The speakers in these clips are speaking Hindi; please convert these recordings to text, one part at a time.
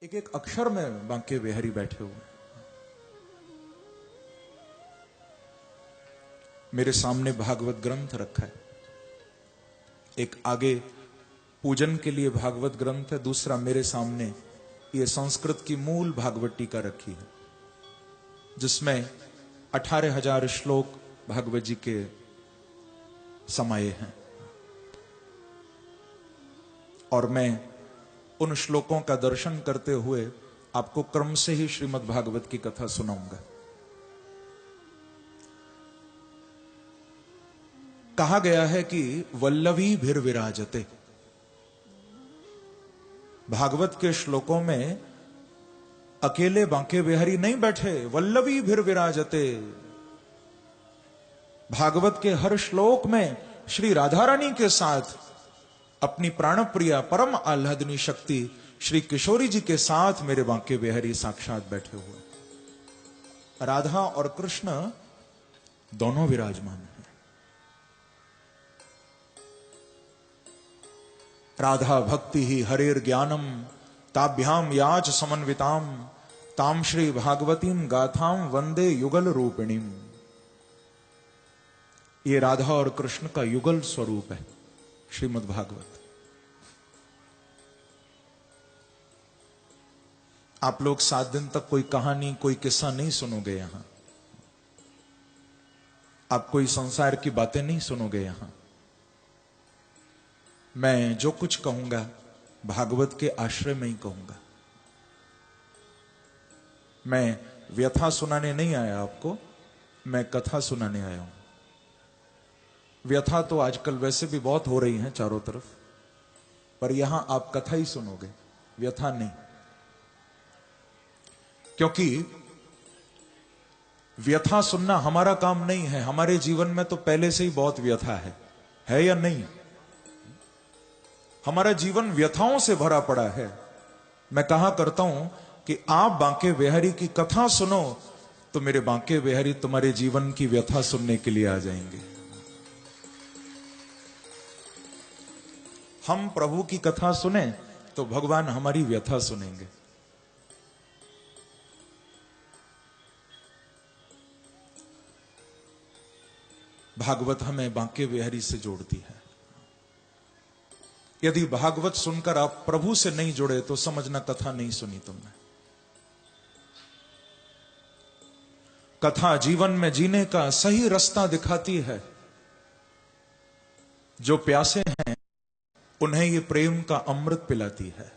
एक एक अक्षर में बांके बिहारी बैठे हुए। मेरे सामने भागवत ग्रंथ रखा है। एक आगे पूजन के लिए भागवत ग्रंथ है, दूसरा मेरे सामने ये संस्कृत की मूल भागवत टीका रखी है, जिसमें 18,000 श्लोक भागवत जी के समाये हैं। और मैं उन श्लोकों का दर्शन करते हुए आपको क्रम से ही श्रीमद् भागवत की कथा सुनाऊंगा। कहा गया है कि वल्लभी भिर विराजते। भागवत के श्लोकों में अकेले बांके बिहारी नहीं बैठे, वल्लभी भिर विराजते। भागवत के हर श्लोक में श्री राधा रानी के साथ अपनी प्राणप्रिया परम आह्लादनी शक्ति श्री किशोरी जी के साथ मेरे बांके बिहारी साक्षात बैठे हुए। राधा और कृष्ण दोनों विराजमान हैं। राधा भक्ति ही हरेर ज्ञानम ताभ्याम याच समन्विताम ताम श्री भागवतीम गाथाम वंदे युगल रूपिणीम। ये राधा और कृष्ण का युगल स्वरूप है श्रीमद् भागवत। आप लोग 7 दिन तक कोई कहानी कोई किस्सा नहीं सुनोगे यहां, आप कोई संसार की बातें नहीं सुनोगे यहां। मैं जो कुछ कहूंगा भागवत के आश्रय में ही कहूंगा। मैं व्यथा सुनाने नहीं आया आपको, मैं कथा सुनाने आया हूं। व्यथा तो आजकल वैसे भी बहुत हो रही हैं चारों तरफ, पर यहां आप कथा ही सुनोगे, व्यथा नहीं। क्योंकि व्यथा सुनना हमारा काम नहीं है। हमारे जीवन में तो पहले से ही बहुत व्यथा है या नहीं? हमारा जीवन व्यथाओं से भरा पड़ा है। मैं कहा करता हूं कि आप बांके बिहारी की कथा सुनो तो मेरे बांके बिहारी तुम्हारे जीवन की व्यथा सुनने के लिए आ जाएंगे। हम प्रभु की कथा सुने तो भगवान हमारी व्यथा सुनेंगे। भागवत हमें बांके बिहारी से जोड़ती है। यदि भागवत सुनकर आप प्रभु से नहीं जुड़े तो समझना कथा नहीं सुनी तुमने। कथा जीवन में जीने का सही रास्ता दिखाती है। जो प्यासे हैं उन्हें ये प्रेम का अमृत पिलाती है।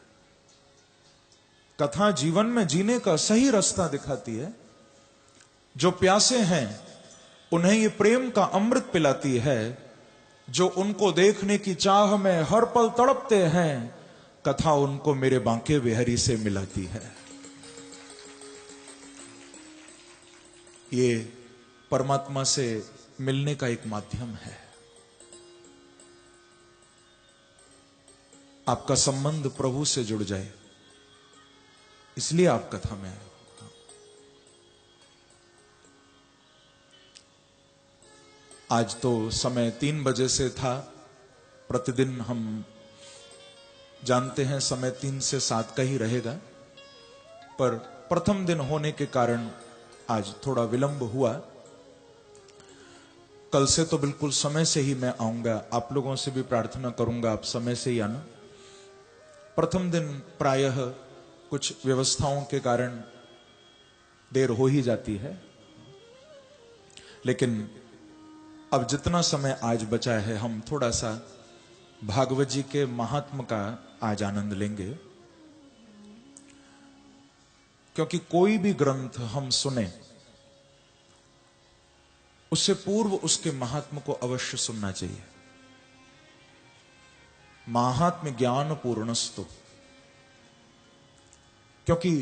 कथा जीवन में जीने का सही रास्ता दिखाती है। जो प्यासे हैं उन्हें ये प्रेम का अमृत पिलाती है। जो उनको देखने की चाह में हर पल तड़पते हैं, कथा उनको मेरे बांके बिहारी से मिलाती है। ये परमात्मा से मिलने का एक माध्यम है। आपका संबंध प्रभु से जुड़ जाए, इसलिए आप कथा में आए। आज तो समय 3 बजे से था। प्रतिदिन हम जानते हैं समय 3 से 7 का ही रहेगा, पर प्रथम दिन होने के कारण आज थोड़ा विलंब हुआ। कल से तो बिल्कुल समय से ही मैं आऊंगा। आप लोगों से भी प्रार्थना करूंगा आप समय से ही आना। प्रथम दिन प्रायः कुछ व्यवस्थाओं के कारण देर हो ही जाती है, लेकिन अब जितना समय आज बचा है हम थोड़ा सा भागवत जी के महात्म का आज आनंद लेंगे। क्योंकि कोई भी ग्रंथ हम सुने उससे पूर्व उसके महात्म को अवश्य सुनना चाहिए। महात्म्य ज्ञान पूर्णस्तु। क्योंकि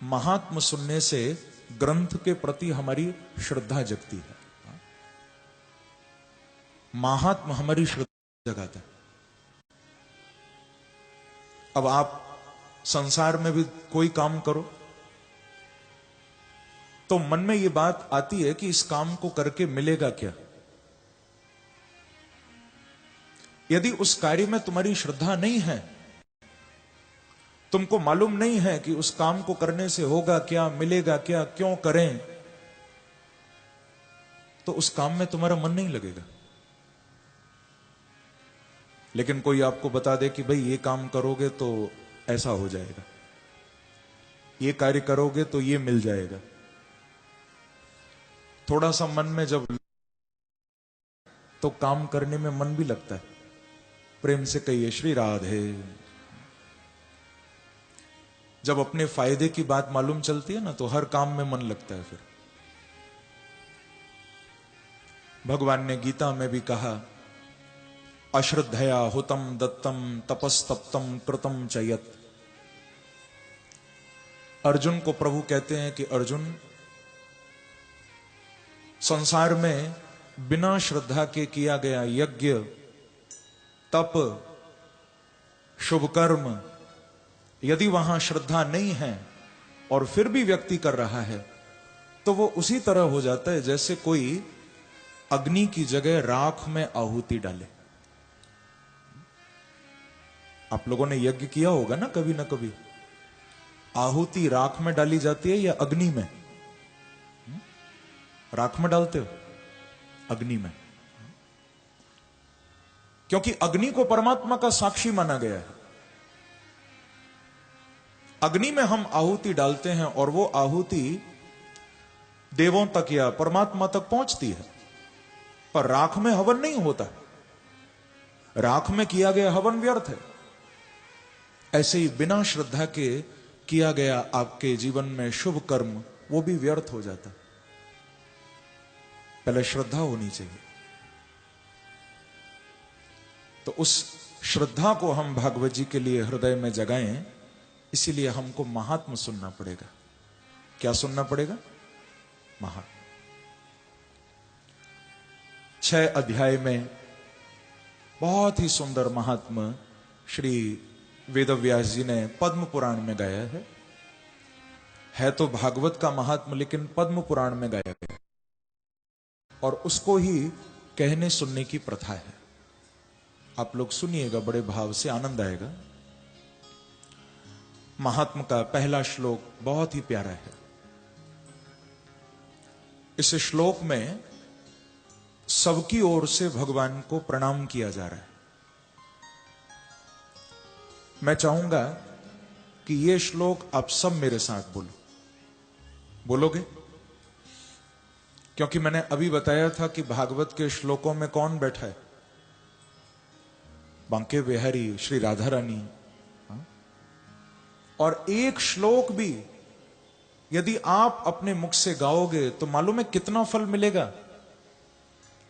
महात्म सुनने से ग्रंथ के प्रति हमारी श्रद्धा जगती है। महात्म हमारी श्रद्धा जगाता है। अब आप संसार में भी कोई काम करो तो मन में यह बात आती है कि इस काम को करके मिलेगा क्या। यदि उस कार्य में तुम्हारी श्रद्धा नहीं है तुमको मालूम नहीं है कि उस काम को करने से होगा क्या, मिलेगा क्या, क्यों करें, तो उस काम में तुम्हारा मन नहीं लगेगा। लेकिन कोई आपको बता दे कि भाई ये काम करोगे तो ऐसा हो जाएगा, ये कार्य करोगे तो ये मिल जाएगा, थोड़ा सा मन में जब तो काम करने में मन भी लगता है। प्रेम से कहिए श्री राधे। जब अपने फायदे की बात मालूम चलती है ना, तो हर काम में मन लगता है। फिर भगवान ने गीता में भी कहा, अश्रद्धया हुतम दत्तम तपस्तप्तम कृतम चयत। अर्जुन को प्रभु कहते हैं कि अर्जुन, संसार में बिना श्रद्धा के किया गया यज्ञ, तप, शुभ कर्म, यदि वहां श्रद्धा नहीं है और फिर भी व्यक्ति कर रहा है, तो वो उसी तरह हो जाता है जैसे कोई अग्नि की जगह राख में आहुति डाले। आप लोगों ने यज्ञ किया होगा ना कभी ना कभी। आहुति राख में डाली जाती है या अग्नि में? राख में डालते हो? अग्नि में। क्योंकि अग्नि को परमात्मा का साक्षी माना गया है। अग्नि में हम आहुति डालते हैं और वो आहुति देवों तक या परमात्मा तक पहुंचती है, पर राख में हवन नहीं होता। राख में किया गया हवन व्यर्थ है। ऐसे ही बिना श्रद्धा के किया गया आपके जीवन में शुभ कर्म, वो भी व्यर्थ हो जाता। पहले श्रद्धा होनी चाहिए। तो उस श्रद्धा को हम भागवत जी के लिए हृदय में जगाएं, इसीलिए हमको महात्म सुनना पड़ेगा। क्या सुनना पड़ेगा? महात्म। 6 अध्याय में बहुत ही सुंदर महात्म श्री वेदव्यास जी ने पद्म पुराण में गाया है तो भागवत का महात्म, लेकिन पद्म पुराण में गाया गया और उसको ही कहने सुनने की प्रथा है। आप लोग सुनिएगा, बड़े भाव से आनंद आएगा। महात्म का पहला श्लोक बहुत ही प्यारा है। इस श्लोक में सबकी ओर से भगवान को प्रणाम किया जा रहा है। मैं चाहूंगा कि यह श्लोक आप सब मेरे साथ बोलो। बोलोगे? क्योंकि मैंने अभी बताया था कि भागवत के श्लोकों में कौन बैठा है? बांके बिहारी श्री राधा रानी। और एक श्लोक भी यदि आप अपने मुख से गाओगे तो मालूम है कितना फल मिलेगा।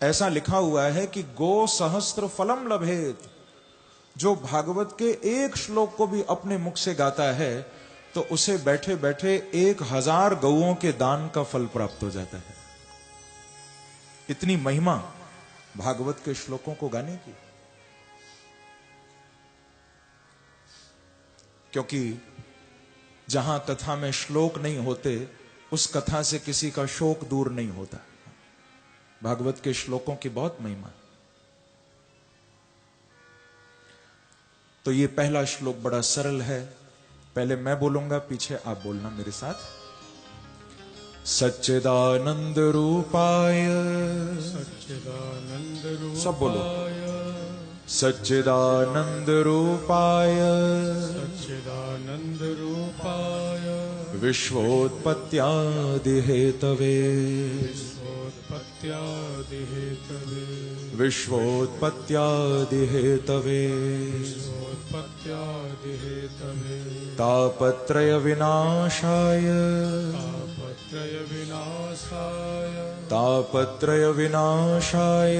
ऐसा लिखा हुआ है कि गो सहस्त्र फलम लभेत। जो भागवत के एक श्लोक को भी अपने मुख से गाता है तो उसे बैठे बैठे 1000 गौओं के दान का फल प्राप्त हो जाता है। इतनी महिमा भागवत के श्लोकों को गाने की। क्योंकि जहां कथा में श्लोक नहीं होते, उस कथा से किसी का शोक दूर नहीं होता। भागवत के श्लोकों की बहुत महिमा। तो ये पहला श्लोक बड़ा सरल है। पहले मैं बोलूंगा, पीछे आप बोलना मेरे साथ। सच्चिदानंद रूपाय, सच्चिदानंद रूपाय, सब बोलो। सच्चिदानंद रूपाय, सच्चिदानंद रूपाय, विश्वोत्पत्त्यादि हेतवे, विश्वोत्पत्त्यादि हेतवे, विश्वोत्पत्त्यादि हेतवे, विश्वोत्पत्त्यादि हेतवे, तापत्रय विनाशाय, तापत्रय विनाशाय, तापत्रय विनाशाय,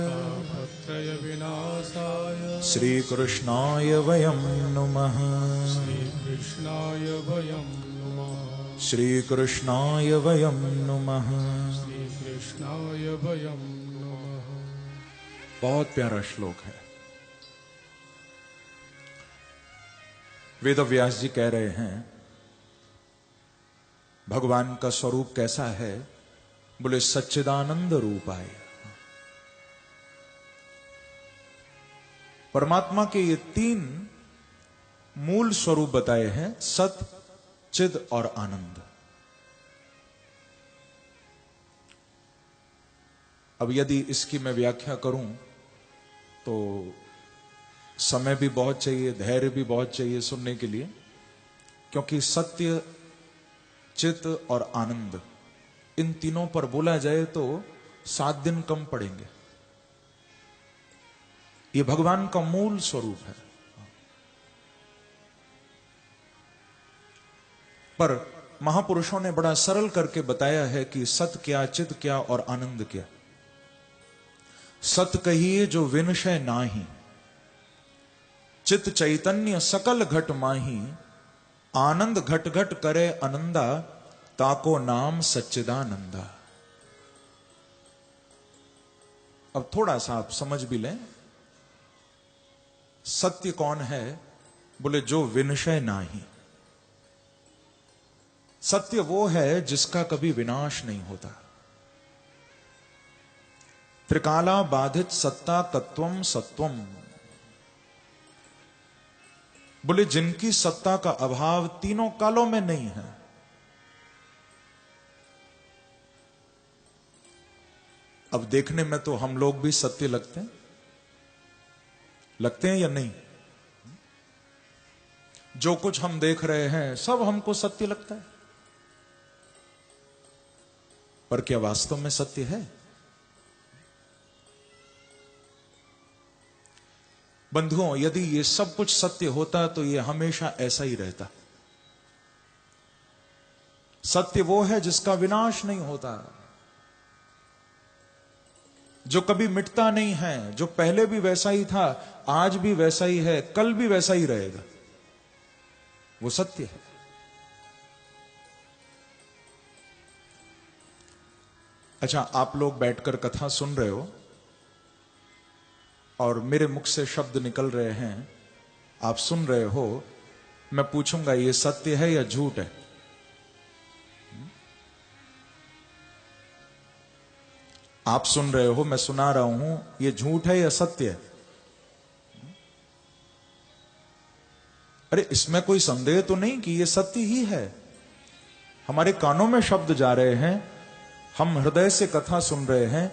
तापत्रय विनाशाय, श्री कृष्णाय वयं नुमः, श्री कृष्णाय वयं नमः, श्री कृष्णाय वयं नुमः। श्री कृष्णाय वयं नमः। बहुत प्यारा श्लोक है। वेदव्यास जी कह रहे हैं भगवान का स्वरूप कैसा है? बोले सच्चिदानंद रूपाय। परमात्मा के ये 3 मूल स्वरूप बताए हैं, सत, चिद और आनंद। अब यदि इसकी मैं व्याख्या करूं तो समय भी बहुत चाहिए, धैर्य भी बहुत चाहिए सुनने के लिए, क्योंकि सत्य, चित और आनंद, इन तीनों पर बोला जाए तो 7 दिन कम पड़ेंगे। ये भगवान का मूल स्वरूप है। पर महापुरुषों ने बड़ा सरल करके बताया है कि सत क्या, चित क्या और आनंद क्या। सत कहिए जो विनशय नाही, चित चैतन्य सकल घट माही, आनंद घट घट करे आनंदा, ताको नाम सच्चिदानंदा। अब थोड़ा सा आप समझ भी लें, सत्य कौन है? बोले जो विनशय नाही। सत्य वो है जिसका कभी विनाश नहीं होता। त्रिकाला बाधित सत्ता तत्वम सत्वम, बोले जिनकी सत्ता का अभाव तीनों कालों में नहीं है। अब देखने में तो हम लोग भी सत्य लगते हैं या नहीं? जो कुछ हम देख रहे हैं सब हमको सत्य लगता है, पर क्या वास्तव में सत्य है? बंधुओं, यदि ये सब कुछ सत्य होता तो ये हमेशा ऐसा ही रहता। सत्य वो है जिसका विनाश नहीं होता, जो कभी मिटता नहीं है, जो पहले भी वैसा ही था, आज भी वैसा ही है, कल भी वैसा ही रहेगा। वो सत्य है। अच्छा, आप लोग बैठकर कथा सुन रहे हो और मेरे मुख से शब्द निकल रहे हैं, आप सुन रहे हो, मैं पूछूंगा ये सत्य है या झूठ है? आप सुन रहे हो, मैं सुना रहा हूं, ये झूठ है या सत्य है? अरे इसमें कोई संदेह तो नहीं कि ये सत्य ही है। हमारे कानों में शब्द जा रहे हैं, हम हृदय से कथा सुन रहे हैं,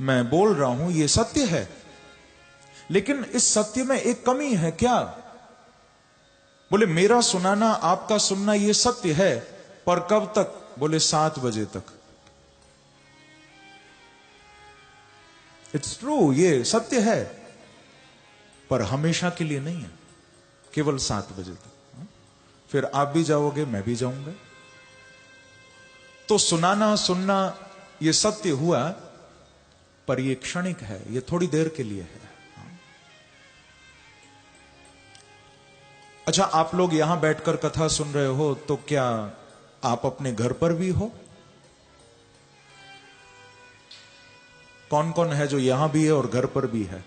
मैं बोल रहा हूं, ये सत्य है। लेकिन इस सत्य में एक कमी है। क्या? बोले मेरा सुनाना, आपका सुनना ये सत्य है, पर कब तक? बोले 7 बजे तक। इट्स ट्रू, ये सत्य है, पर हमेशा के लिए नहीं है, केवल 7 बजे तक। फिर आप भी जाओगे, मैं भी जाऊंगा। तो सुनाना, सुनना ये सत्य हुआ, पर ये क्षणिक है, ये थोड़ी देर के लिए है। अच्छा, आप लोग यहां बैठकर कथा सुन रहे हो, तो क्या आप अपने घर पर भी हो? कौन कौन है जो यहां भी है और घर पर भी है?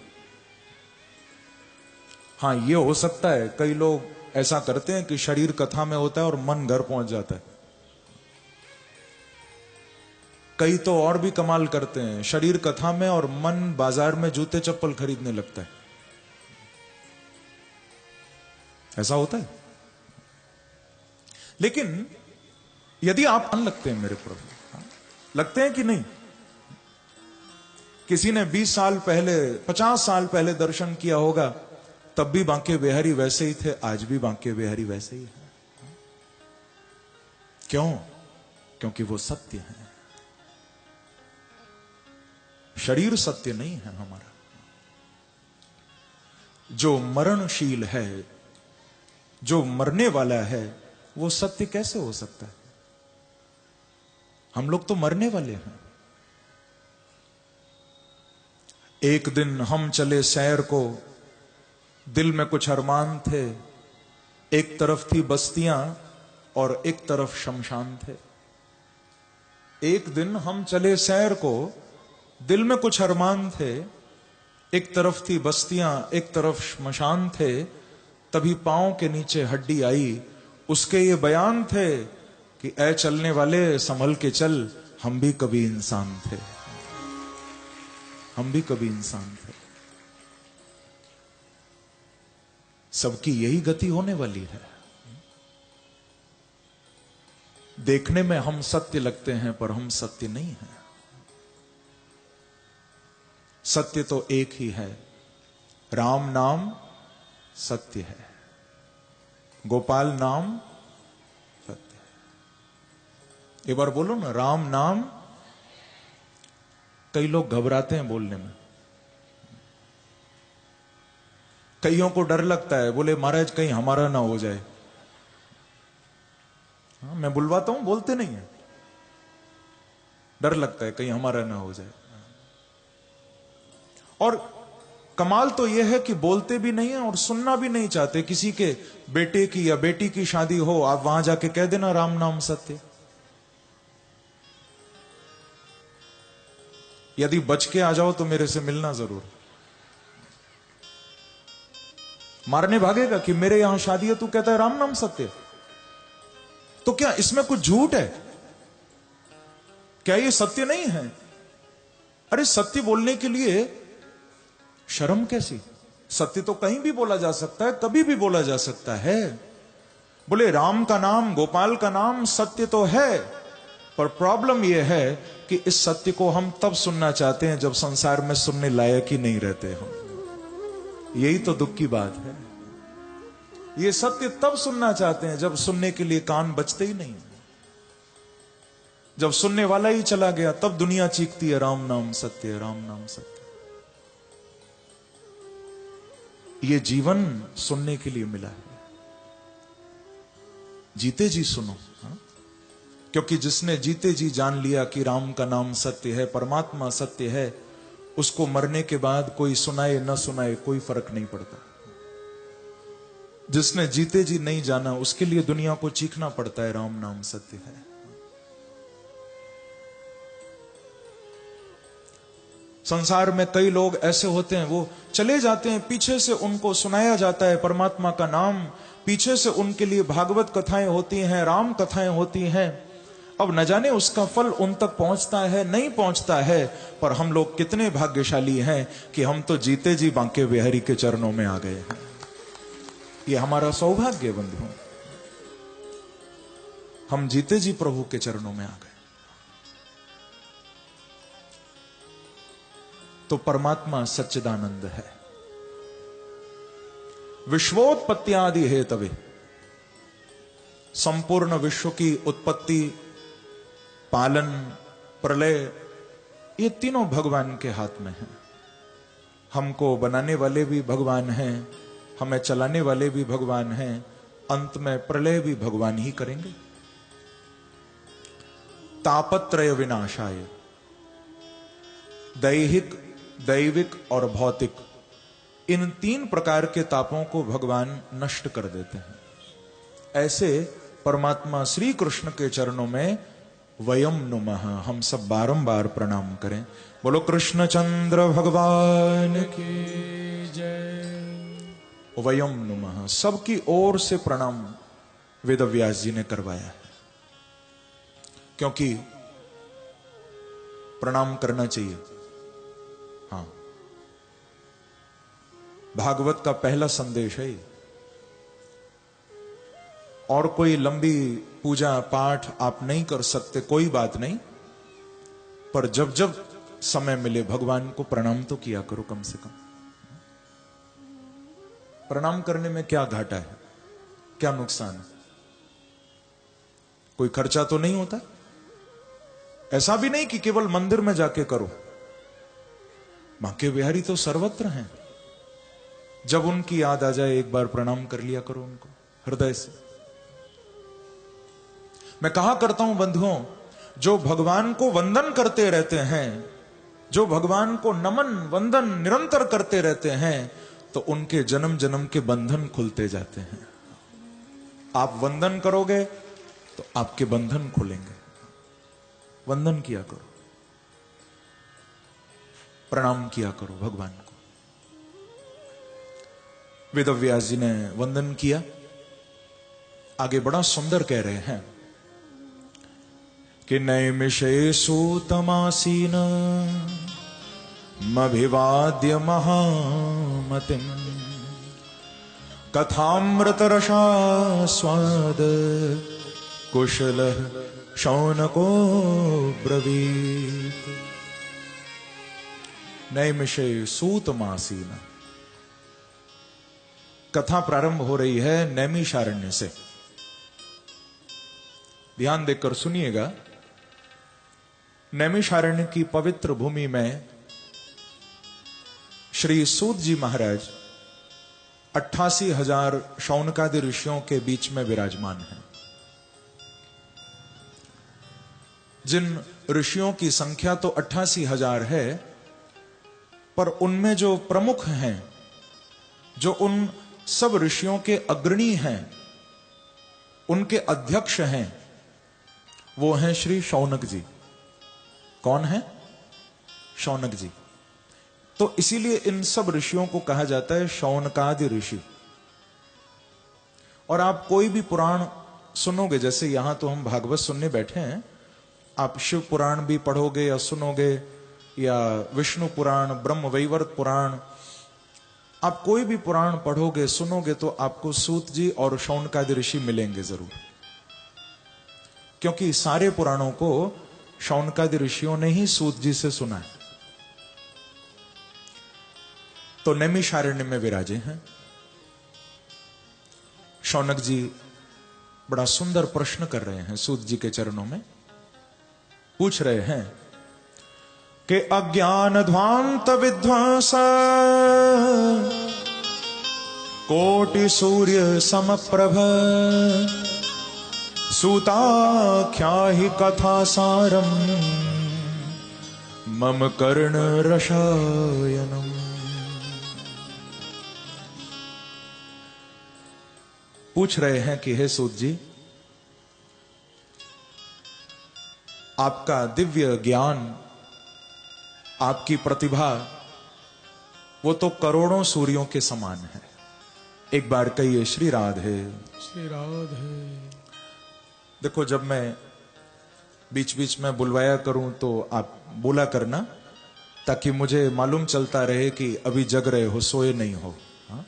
हां, ये हो सकता है, कई लोग ऐसा करते हैं कि शरीर कथा में होता है और मन घर पहुंच जाता है। कई तो और भी कमाल करते हैं, शरीर कथा में और मन बाजार में जूते चप्पल खरीदने लगता है। ऐसा होता है। लेकिन यदि आप मन लगते हैं मेरे प्रभु, लगते हैं कि नहीं? किसी ने 20 साल पहले, 50 साल पहले दर्शन किया होगा, तब भी बांके बिहारी वैसे ही थे, आज भी बांके बिहारी वैसे ही है। क्यों? क्योंकि वो सत्य है। शरीर सत्य नहीं है हमारा। जो मरणशील है, जो मरने वाला है, वो सत्य कैसे हो सकता है? हम लोग तो मरने वाले हैं। एक दिन हम चले सैर को, दिल में कुछ अरमान थे। एक तरफ थी बस्तियां और एक तरफ शमशान थे। एक दिन हम चले सैर को, दिल में कुछ अरमान थे। एक तरफ थी बस्तियां, एक तरफ शमशान थे। तभी पांव के नीचे हड्डी आई, उसके ये बयान थे कि ऐ चलने वाले संभल के चल, हम भी कभी इंसान थे, हम भी कभी इंसान थे। सबकी यही गति होने वाली है। देखने में हम सत्य लगते हैं पर हम सत्य नहीं हैं। सत्य तो एक ही है, राम नाम सत्य है, गोपाल नाम सत्य है। एक बार बोलो ना, राम नाम। कई लोग घबराते हैं बोलने में, कईयों को डर लगता है, बोले महाराज कहीं हमारा ना हो जाए। हाँ, मैं बुलवाता हूं, बोलते नहीं है, डर लगता है कहीं हमारा ना हो जाए। और कमाल तो यह है कि बोलते भी नहीं है और सुनना भी नहीं चाहते। किसी के बेटे की या बेटी की शादी हो, आप वहां जाके कह देना राम नाम सत्य। यदि बच के आ जाओ तो मेरे से मिलना जरूर। मारने भागेगा कि मेरे यहां शादी है, तू कहता है राम नाम सत्य। तो क्या इसमें कुछ झूठ है? क्या ये सत्य नहीं है? अरे सत्य बोलने के लिए शर्म कैसी? सत्य तो कहीं भी बोला जा सकता है, कभी भी बोला जा सकता है। बोले राम का नाम, गोपाल का नाम सत्य तो है, पर प्रॉब्लम यह है कि इस सत्य को हम तब सुनना चाहते हैं जब संसार में सुनने लायक ही नहीं रहते हम। यही तो दुख की बात है। ये सत्य तब सुनना चाहते हैं जब सुनने के लिए कान बचते ही नहीं। जब सुनने वाला ही चला गया तब दुनिया चीखती है राम नाम सत्य है, राम नाम सत्य। ये जीवन सुनने के लिए मिला है, जीते जी सुनो। हाँ? क्योंकि जिसने जीते जी जान लिया कि राम का नाम सत्य है, परमात्मा सत्य है, उसको मरने के बाद कोई सुनाए न सुनाए कोई फर्क नहीं पड़ता। जिसने जीते जी नहीं जाना उसके लिए दुनिया को चीखना पड़ता है राम नाम सत्य है। संसार में कई लोग ऐसे होते हैं, वो चले जाते हैं, पीछे से उनको सुनाया जाता है परमात्मा का नाम, पीछे से उनके लिए भागवत कथाएं होती हैं, राम कथाएं होती हैं। अब न जाने उसका फल उन तक पहुंचता है नहीं पहुंचता है, पर हम लोग कितने भाग्यशाली हैं कि हम तो जीते जी बांके बिहारी के चरणों में आ गए हैं। ये हमारा सौभाग्य बंधुओं, हम जीते जी प्रभु के चरणों में आ गए। तो परमात्मा सच्चिदानंद है। विश्वोत्पत्त्यादि हेतवे, संपूर्ण विश्व की उत्पत्ति, पालन, प्रलय, ये तीनों भगवान के हाथ में हैं। हमको बनाने वाले भी भगवान हैं, हमें चलाने वाले भी भगवान हैं, अंत में प्रलय भी भगवान ही करेंगे। तापत्रय विनाशाय, दैहिक, दैविक और भौतिक, इन तीन प्रकार के तापों को भगवान नष्ट कर देते हैं। ऐसे परमात्मा श्री कृष्ण के चरणों में वयम नुमः हम सब बारंबार प्रणाम करें। बोलो कृष्ण चंद्र भगवान की जय। वयम नुमः, सबकी ओर से प्रणाम वेदव्यास जी ने करवाया है, क्योंकि प्रणाम करना चाहिए। हाँ, भागवत का पहला संदेश है। और कोई लंबी पूजा पाठ आप नहीं कर सकते, कोई बात नहीं, पर जब जब समय मिले भगवान को प्रणाम तो किया करो कम से कम। प्रणाम करने में क्या घाटा है, क्या नुकसान है? कोई खर्चा तो नहीं होता। ऐसा भी नहीं कि केवल मंदिर में जाके करो, बांके बिहारी तो सर्वत्र हैं। जब उनकी याद आ जाए एक बार प्रणाम कर लिया करो उनको हृदय से। मैं कहा करता हूं बंधुओं, जो भगवान को वंदन करते रहते हैं, जो भगवान को नमन वंदन निरंतर करते रहते हैं, तो उनके जन्म जन्म के बंधन खुलते जाते हैं। आप वंदन करोगे तो आपके बंधन खुलेंगे। वंदन किया करो, प्रणाम किया करो भगवान को। वेदव्यास जी ने वंदन किया, आगे बड़ा सुंदर कह रहे हैं कि नैमिषेषु तमासीन मभिवाद्य महामतिम कथामृत रसास्वाद कुशल शौनको ब्रवीत। नैमिषे सूतमासीन। कथा प्रारंभ हो रही है नैमिषारण्य से। ध्यान देकर सुनिएगा। नैमिषारण्य की पवित्र भूमि में श्री सूत जी महाराज 88,000 शौनकादि ऋषियों के बीच में विराजमान हैं। जिन ऋषियों की संख्या तो 88,000 है, पर उनमें जो प्रमुख हैं, जो उन सब ऋषियों के अग्रणी हैं, उनके अध्यक्ष हैं, वो हैं श्री शौनक जी। कौन है? शौनक जी। तो इसीलिए इन सब ऋषियों को कहा जाता है शौनकादि ऋषि। और आप कोई भी पुराण सुनोगे, जैसे यहां तो हम भागवत सुनने बैठे हैं, आप शिव पुराण भी पढ़ोगे या सुनोगे, या विष्णु पुराण, ब्रह्म वैवर्त पुराण, आप कोई भी पुराण पढ़ोगे सुनोगे तो आपको सूत जी और शौनकादि ऋषि मिलेंगे जरूर। क्योंकि सारे पुराणों को शौनकादि ऋषियों ने ही सूत जी से सुना है। तो नैमिषारण्य में विराजे हैं शौनक जी। बड़ा सुंदर प्रश्न कर रहे हैं सूत जी के चरणों में। पूछ रहे हैं कि अज्ञान ध्वांत विध्वंस कोटि सूर्य समप्रभ सूताख्या हि कथा सारम मम कर्ण रसायनम। पूछ रहे हैं कि हे सूत जी, आपका दिव्य ज्ञान, आपकी प्रतिभा, वो तो करोड़ों सूर्यों के समान है। एक बार कहिए श्री राधे। श्री राधे। देखो, जब मैं बीच बीच में बुलवाया करूं तो आप बोला करना, ताकि मुझे मालूम चलता रहे कि अभी जग रहे हो, सोए नहीं हो। हाँ?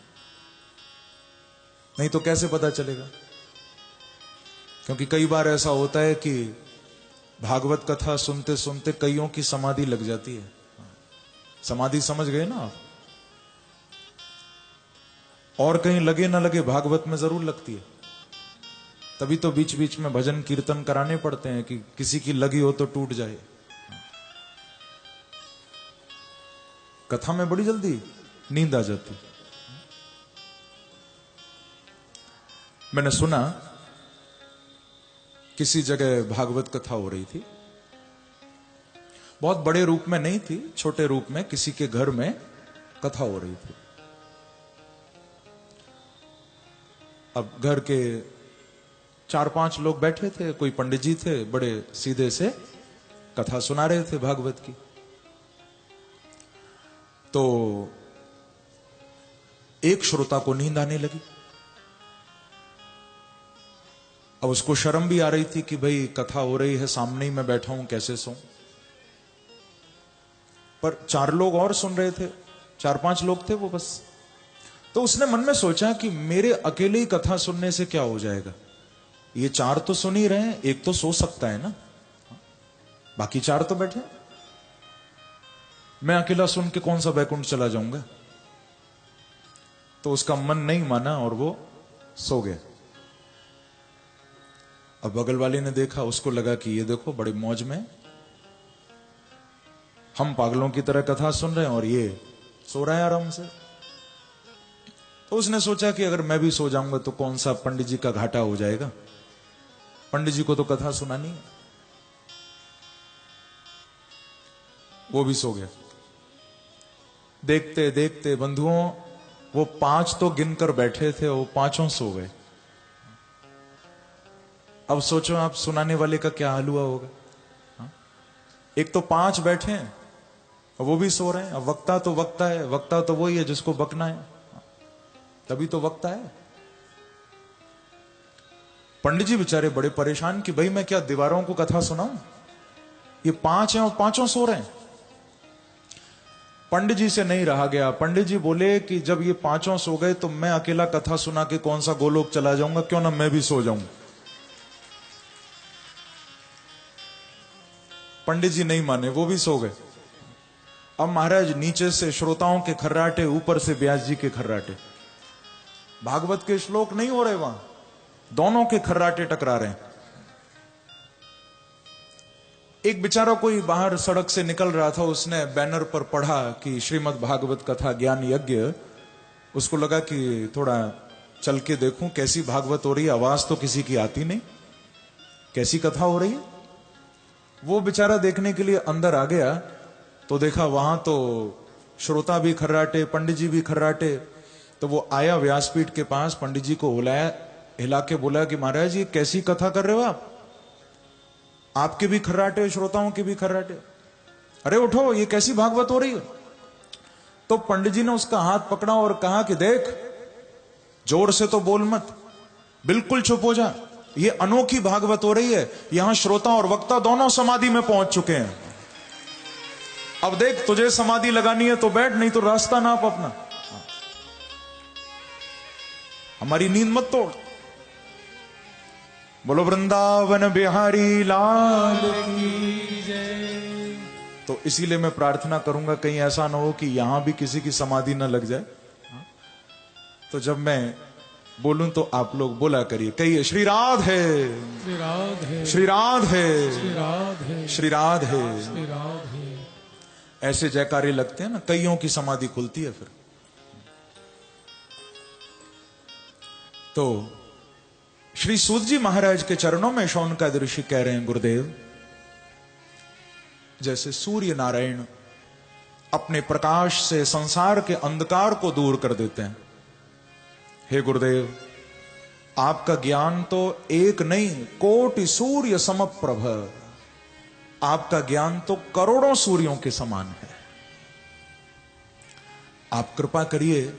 नहीं तो कैसे पता चलेगा? क्योंकि कई बार ऐसा होता है कि भागवत कथा सुनते सुनते कईयों की समाधि लग जाती है। समाधि समझ गए ना आप? और कहीं लगे ना लगे, भागवत में जरूर लगती है। तभी तो बीच बीच में भजन कीर्तन कराने पड़ते हैं कि किसी की लगी हो तो टूट जाए। कथा में बड़ी जल्दी नींद आ जाती। मैंने सुना किसी जगह भागवत कथा हो रही थी। बहुत बड़े रूप में नहीं थी, छोटे रूप में किसी के घर में कथा हो रही थी। अब घर के 4-5 लोग बैठे थे, कोई पंडित जी थे, बड़े सीधे से कथा सुना रहे थे भागवत की। तो एक श्रोता को नींद आने लगी। अब उसको शर्म भी आ रही थी कि भाई कथा हो रही है, सामने ही मैं बैठा हूं, कैसे सोऊं। पर 4 लोग और सुन रहे थे, 4-5 लोग थे वो बस। तो उसने मन में सोचा कि मेरे अकेले ही कथा सुनने से क्या हो जाएगा, ये 4 तो सुन ही रहे हैं, एक तो सो सकता है ना, बाकी 4 तो बैठे। मैं अकेला सुन के कौन सा बैकुंठ चला जाऊंगा। तो उसका मन नहीं माना और वो सो गया। अब बगल वाले ने देखा, उसको लगा कि ये देखो बड़ी मौज में, हम पागलों की तरह कथा सुन रहे हैं और ये सो रहा है आराम से। तो उसने सोचा कि अगर मैं भी सो जाऊंगा तो कौन सा पंडित जी का घाटा हो जाएगा, पंडित जी को तो कथा सुनानी है। वो भी सो गया। देखते देखते बंधुओं, वो 5 तो गिनकर बैठे थे, वो 5 सो गए। अब सोचो आप, सुनाने वाले का क्या हाल हुआ होगा। हाँ? एक तो 5 बैठे हैं और वो भी सो रहे हैं। अब वक्ता तो वक्ता है, वक्ता तो वही है जिसको बकना है, तभी तो वक्ता है। पंडित जी बेचारे बड़े परेशान कि भाई मैं क्या दीवारों को कथा सुनाऊं, ये 5 हैं और 5 सो रहे हैं। पंडित जी से नहीं रहा गया। पंडित जी बोले कि जब ये पांचों सो गए तो मैं अकेला कथा सुना के कौन सा गोलोक चला जाऊंगा, क्यों ना मैं भी सो जाऊं। पंडित जी नहीं माने, वो भी सो गए। अब महाराज नीचे से श्रोताओं के खर्राटे, ऊपर से व्यास जी के खर्राटे। भागवत के श्लोक नहीं हो रहे वहां, दोनों के खर्राटे टकरा रहे हैं। एक बेचारा कोई बाहर सड़क से निकल रहा था, उसने बैनर पर पढ़ा कि श्रीमद् भागवत कथा ज्ञान यज्ञ। उसको लगा कि थोड़ा चल के देखूं कैसी भागवत हो रही है, आवाज तो किसी की आती नहीं, कैसी कथा हो रही है। वो बेचारा देखने के लिए अंदर आ गया तो देखा वहां तो श्रोता भी खर्राटे, पंडित जी भी खर्राटे। तो वो आया व्यासपीठ के पास, पंडित जी को हिला के बोला कि महाराज ये कैसी कथा कर रहे हो आप, आपके भी खर्राटे, श्रोताओं के भी खर्राटे, अरे उठो, ये कैसी भागवत हो रही है। तो पंडित जी ने उसका हाथ पकड़ा और कहा कि देख, जोर से तो बोल मत, बिल्कुल चुप हो जा, ये अनोखी भागवत हो रही है, यहां श्रोता और वक्ता दोनों समाधि में पहुंच चुके हैं। अब देख, तुझे समाधि लगानी है तो बैठ, नहीं तो रास्ता नाप अपना, हमारी नींद मत तोड़। बोलो वृंदावन बिहारी लाल की जय। तो इसीलिए मैं प्रार्थना करूंगा कहीं ऐसा ना हो कि यहां भी किसी की समाधि ना लग जाए। तो जब मैं बोलूं तो आप लोग बोला करिए, कहिए श्री राधे, श्री राधे, श्री राधे, श्री राधे, श्री राधे। श्री राधे। ऐसे जयकारे लगते हैं ना, कईयों की समाधि खुलती है। फिर तो श्री सूत जी महाराज के चरणों में शौनकादि ऋषि कह रहे हैं, गुरुदेव, जैसे सूर्य नारायण अपने प्रकाश से संसार के अंधकार को दूर कर देते हैं, हे गुरुदेव, आपका ज्ञान तो एक नहीं, कोटि सूर्य समप्रभ, आपका ज्ञान तो करोड़ों सूर्यों के समान है। आप कृपा करिए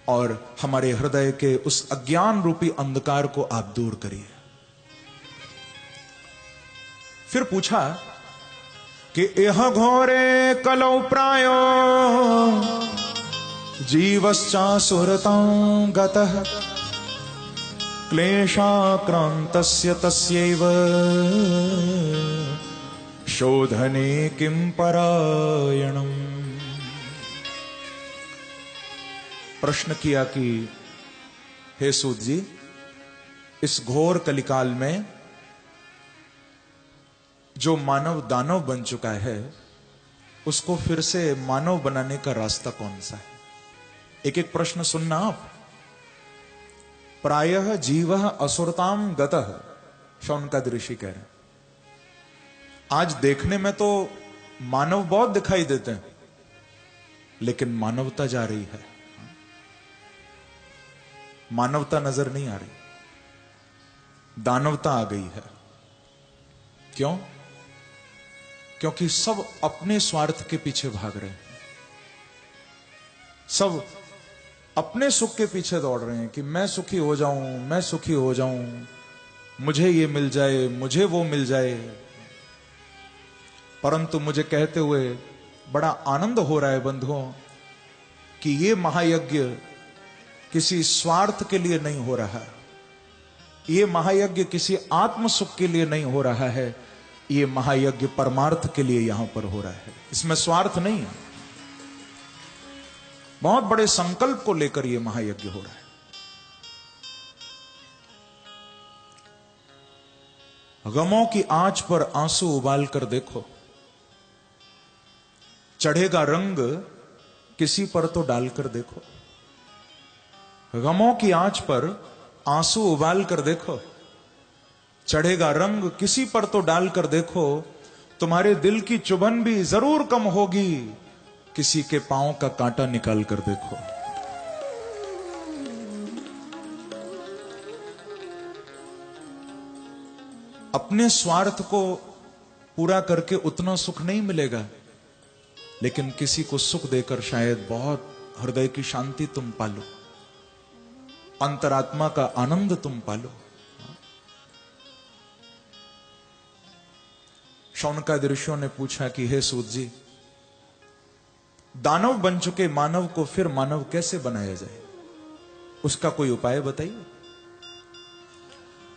और हमारे हृदय के उस अज्ञान रूपी अंधकार को आप दूर करिए। फिर पूछा कि यह घोरे कलौ प्रायो जीवश्चासुरतां गतः क्लेशाक्रांतस्य तस्यैव शोधने किं परायणम्। प्रश्न किया कि हे सूत जी, इस घोर कलिकाल में जो मानव दानव बन चुका है, उसको फिर से मानव बनाने का रास्ता कौन सा है? एक एक प्रश्न सुनना आप। प्रायः जीवः असुरताम गतः, शौनकादि ऋषि कह रहे हैं। आज देखने में तो मानव बहुत दिखाई देते हैं, लेकिन मानवता जा रही है, मानवता नजर नहीं आ रही, दानवता आ गई है। क्यों? क्योंकि सब अपने स्वार्थ के पीछे भाग रहे हैं, सब अपने सुख के पीछे दौड़ रहे हैं कि मैं सुखी हो जाऊं, मैं सुखी हो जाऊं, मुझे ये मिल जाए, मुझे वो मिल जाए। परंतु मुझे कहते हुए बड़ा आनंद हो रहा है बंधुओं कि ये महायज्ञ किसी स्वार्थ के लिए नहीं हो रहा, ये महायज्ञ किसी आत्म सुख के लिए नहीं हो रहा है, ये महायज्ञ परमार्थ के लिए यहां पर हो रहा है। इसमें स्वार्थ नहीं है, बहुत बड़े संकल्प को लेकर यह महायज्ञ हो रहा है। गमों की आंच पर आंसू उबाल कर देखो, चढ़ेगा रंग किसी पर तो डालकर देखो। गमों की आंच पर आंसू उबाल कर देखो, चढ़ेगा रंग किसी पर तो डालकर देखो। तुम्हारे दिल की चुभन भी जरूर कम होगी, किसी के पांव का कांटा निकाल कर देखो। अपने स्वार्थ को पूरा करके उतना सुख नहीं मिलेगा, लेकिन किसी को सुख देकर शायद बहुत हृदय की शांति तुम पालो, अंतरात्मा का आनंद तुम पालो। शौनकादि ऋषियों ने पूछा कि हे सूत जी, दानव बन चुके मानव को फिर मानव कैसे बनाया जाए, उसका कोई उपाय बताइए।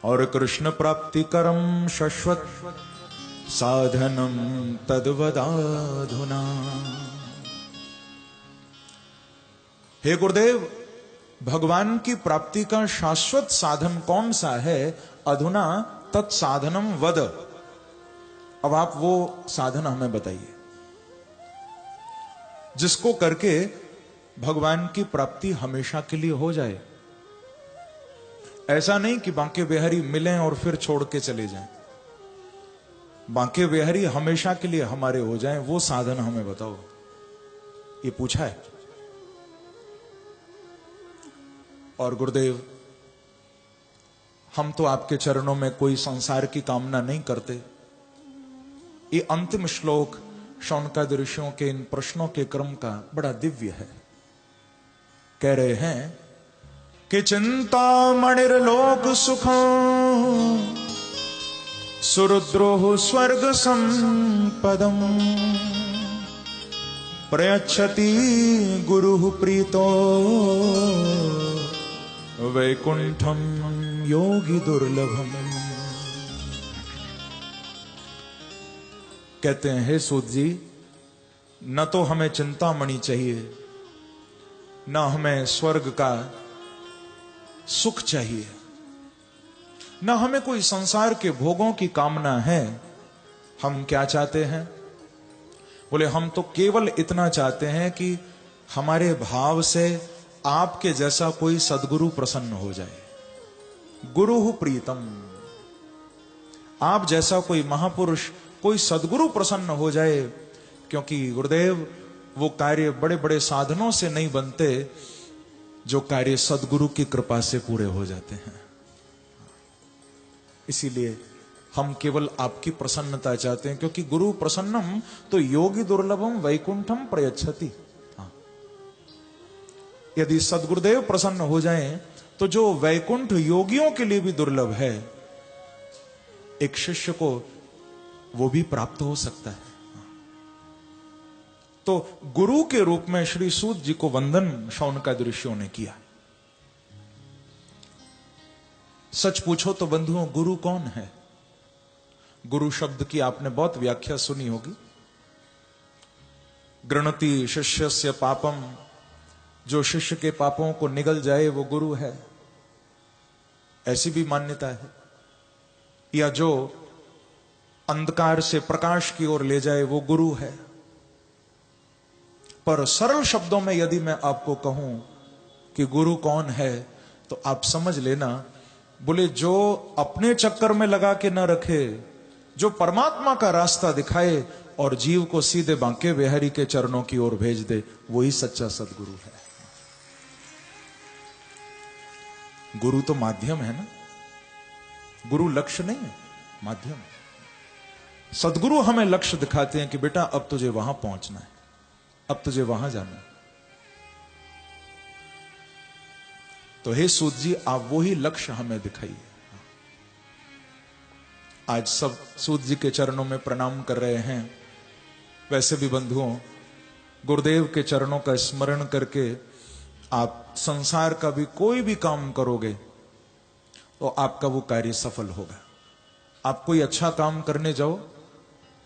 और कृष्ण प्राप्ति करम शाश्वत साधनम तद्वदाधुना। हे गुरुदेव, भगवान की प्राप्ति का शाश्वत साधन कौन सा है? अधुना तत्साधनम वद। अब आप वो साधन हमें बताइए जिसको करके भगवान की प्राप्ति हमेशा के लिए हो जाए। ऐसा नहीं कि बांके बिहारी मिलें और फिर छोड़ के चले जाएं। बांके बिहारी हमेशा के लिए हमारे हो जाएं, वो साधन हमें बताओ। ये पूछा है। और गुरुदेव, हम तो आपके चरणों में कोई संसार की कामना नहीं करते। ये अंतिम श्लोक शौनकादि ऋषियों के इन प्रश्नों के क्रम का बड़ा दिव्य है। कह रहे हैं कि चिंता मणिर्लोक सुखम सुरुद्रोह स्वर्ग संपदम प्रयच्छति गुरु प्रीतो वैकुंठम योगी दुर्लभम। कहते हैं, हे सूत जी, न तो हमें चिंतामणि चाहिए, न हमें स्वर्ग का सुख चाहिए, न हमें कोई संसार के भोगों की कामना है। हम क्या चाहते हैं? बोले, हम तो केवल इतना चाहते हैं कि हमारे भाव से आपके जैसा कोई सद्गुरु प्रसन्न हो जाए। गुरु प्रीतम, आप जैसा कोई महापुरुष, कोई सद्गुरु प्रसन्न हो जाए। क्योंकि गुरुदेव, वो कार्य बड़े बड़े साधनों से नहीं बनते, जो कार्य सद्गुरु की कृपा से पूरे हो जाते हैं। इसीलिए हम केवल आपकी प्रसन्नता चाहते हैं, क्योंकि गुरु प्रसन्नम तो योगी दुर्लभम वैकुंठम प्रयच्छति। यदि सद्गुरुदेव प्रसन्न हो जाएं, तो जो वैकुंठ योगियों के लिए भी दुर्लभ है, एक शिष्य को वो भी प्राप्त हो सकता है। तो गुरु के रूप में श्री सूत जी को वंदन शौनकादि ऋषियों ने किया। सच पूछो तो बंधुओं, गुरु कौन है? गुरु शब्द की आपने बहुत व्याख्या सुनी होगी। गृणति शिष्यस्य पापम, जो शिष्य के पापों को निगल जाए वो गुरु है, ऐसी भी मान्यता है। या जो अंधकार से प्रकाश की ओर ले जाए वो गुरु है। पर सरल शब्दों में यदि मैं आपको कहूं कि गुरु कौन है, तो आप समझ लेना, बोले जो अपने चक्कर में लगा के न रखे, जो परमात्मा का रास्ता दिखाए और जीव को सीधे बांके बिहारी के चरणों की ओर भेज दे, वही सच्चा सदगुरु है। गुरु तो माध्यम है ना, गुरु लक्ष्य नहीं है, माध्यम है। सदगुरु हमें लक्ष्य दिखाते हैं कि बेटा अब तुझे वहां पहुंचना है, अब तुझे वहां जाना है। तो हे सूत जी, आप वो ही लक्ष्य हमें दिखाइए। आज सब सूत जी के चरणों में प्रणाम कर रहे हैं। वैसे भी बंधुओं, गुरुदेव के चरणों का स्मरण करके आप संसार का भी कोई भी काम करोगे तो आपका वो कार्य सफल होगा। आप कोई अच्छा काम करने जाओ,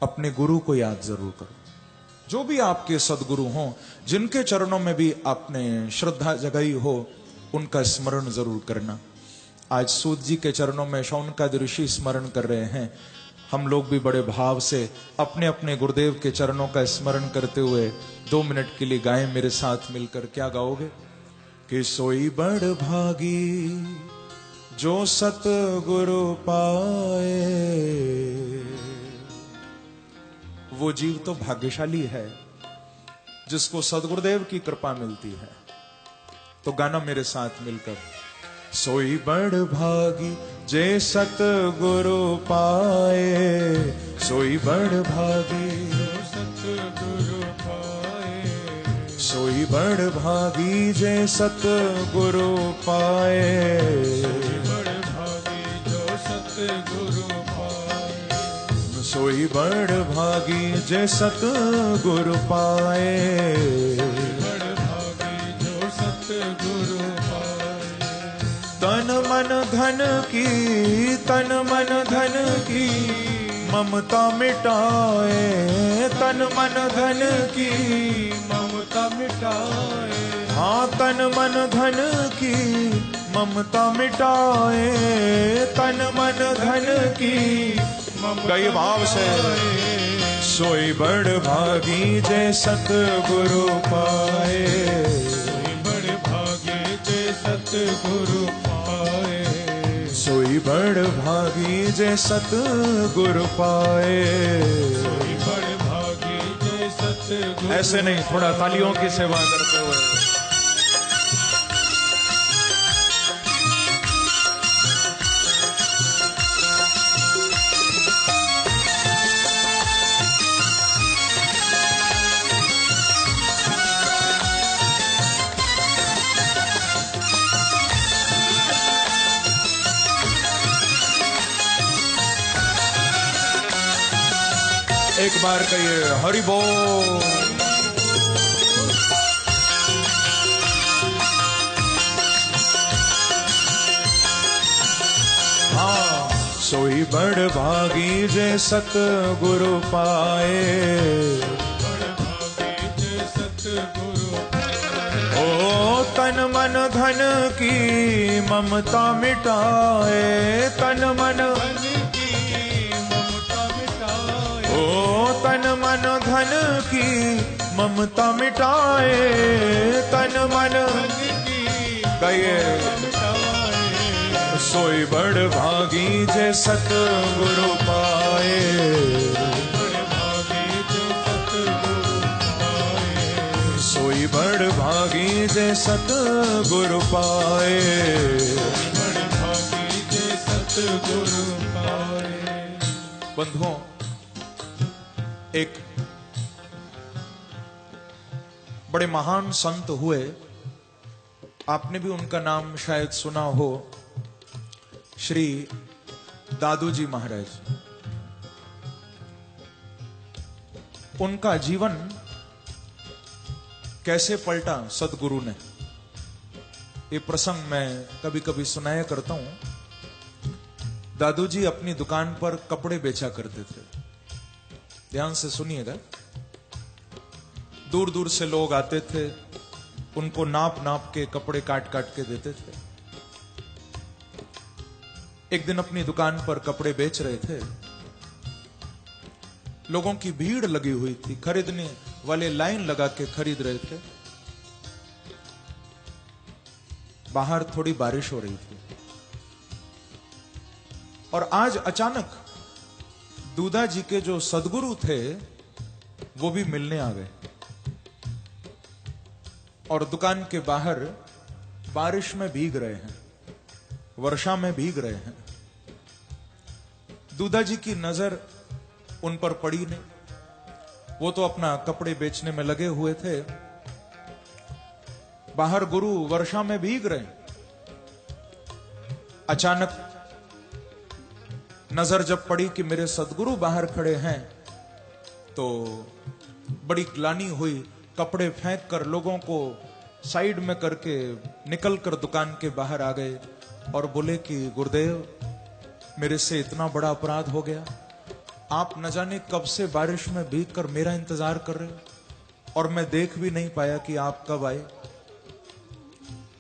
अपने गुरु को याद जरूर करो। जो भी आपके सदगुरु हों, जिनके चरणों में भी आपने श्रद्धा जगाई हो, उनका स्मरण जरूर करना। आज सूत जी के चरणों में शौनकादि ऋषि स्मरण कर रहे हैं। हम लोग भी बड़े भाव से अपने अपने गुरुदेव के चरणों का स्मरण करते हुए 2 मिनट के लिए गाएं मेरे साथ मिलकर। क्या गाओगे? कि सोई बड़ भागी जो सतगुरु पाए। वो जीव तो भाग्यशाली है जिसको सदगुरुदेव की कृपा मिलती है। तो गाना मेरे साथ मिलकर। सोई बड़ भागी जे सतगुरु पाए, सोई बड़ भागी जो सतगुरु पाए, सोई बड़ भागी जे सतगुरु पाए, सोई बड़ भागी जो सतगुरु पाए, सोई सोई बड़ भागी जे सतगुरु पाए, बड़ भागी जो सतगुरु पाए। तन मन धन की, तन मन धन की ममता मिटाए, तन मन धन की ममता मिटाए। हाँ तन मन धन की ममता मिटाए, तन मन धन की कई भाव से। सोई बड़ भागी जे सतगुरु पाए, सोई बड़ भागी जे सतगुरु पाए। सोई बड़ भागी जे सतगुरु पाए। सोई बड़ भागी जे सतगुरु। ऐसे नहीं, थोड़ा तालियों की सेवा करते हुए। एक बार कहिए हरि बोल। हाँ सोई बड़ भागी जे सतगुरु पाए, बड़ भागी जे सतगुरु पाए। ओ तन मन धन की ममता मिटाए, तन मन तन मन धन की ममता मिटाए, तन मन गए। सोई बड़ भागी जे सतगुरु पाए, सोई बड़ भागी जे सतगुरु पाए, सतगुरु पाए। बंधुओं, एक बड़े महान संत हुए, आपने भी उनका नाम शायद सुना हो, श्री दादूजी महाराज। उनका जीवन कैसे पलटा सदगुरु ने, ये प्रसंग मैं कभी कभी सुनाया करता हूं। दादूजी अपनी दुकान पर कपड़े बेचा करते थे, ध्यान से सुनिएगा। दूर दूर से लोग आते थे, उनको नाप नाप के कपड़े काट काट के देते थे। एक दिन अपनी दुकान पर कपड़े बेच रहे थे, लोगों की भीड़ लगी हुई थी, खरीदने वाले लाइन लगा के खरीद रहे थे। बाहर थोड़ी बारिश हो रही थी और आज अचानक दूधा जी के जो सदगुरु थे वो भी मिलने आ गए और दुकान के बाहर बारिश में भीग रहे हैं, वर्षा में भीग रहे हैं। दूधा जी की नजर उन पर पड़ी नहीं, वो तो अपना कपड़े बेचने में लगे हुए थे। बाहर गुरु वर्षा में भीग रहे हैं। अचानक नजर जब पड़ी कि मेरे सदगुरु बाहर खड़े हैं, तो बड़ी ग्लानि हुई। कपड़े फेंक कर लोगों को साइड में करके निकल कर दुकान के बाहर आ गए और बोले कि गुरुदेव, मेरे से इतना बड़ा अपराध हो गया। आप न जाने कब से बारिश में भीग कर मेरा इंतजार कर रहे हो और मैं देख भी नहीं पाया कि आप कब आए।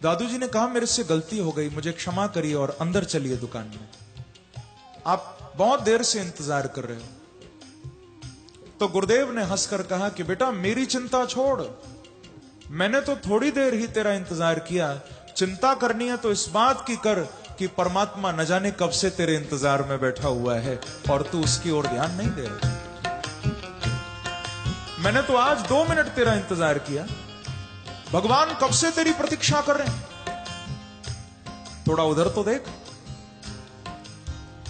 दादूजी ने कहा, मेरे से गलती हो गई, मुझे क्षमा करिए और अंदर चलिए दुकान में। आप बहुत देर से इंतजार कर रहे हो। तो गुरुदेव ने हंसकर कहा कि बेटा, मेरी चिंता छोड़, मैंने तो थोड़ी देर ही तेरा इंतजार किया। चिंता करनी है तो इस बात की कर कि परमात्मा न जाने कब से तेरे इंतजार में बैठा हुआ है और तू उसकी ओर ध्यान नहीं दे रहा। मैंने तो आज 2 मिनट तेरा इंतजार किया, भगवान कब से तेरी प्रतीक्षा कर रहे हैं, थोड़ा उधर तो देख।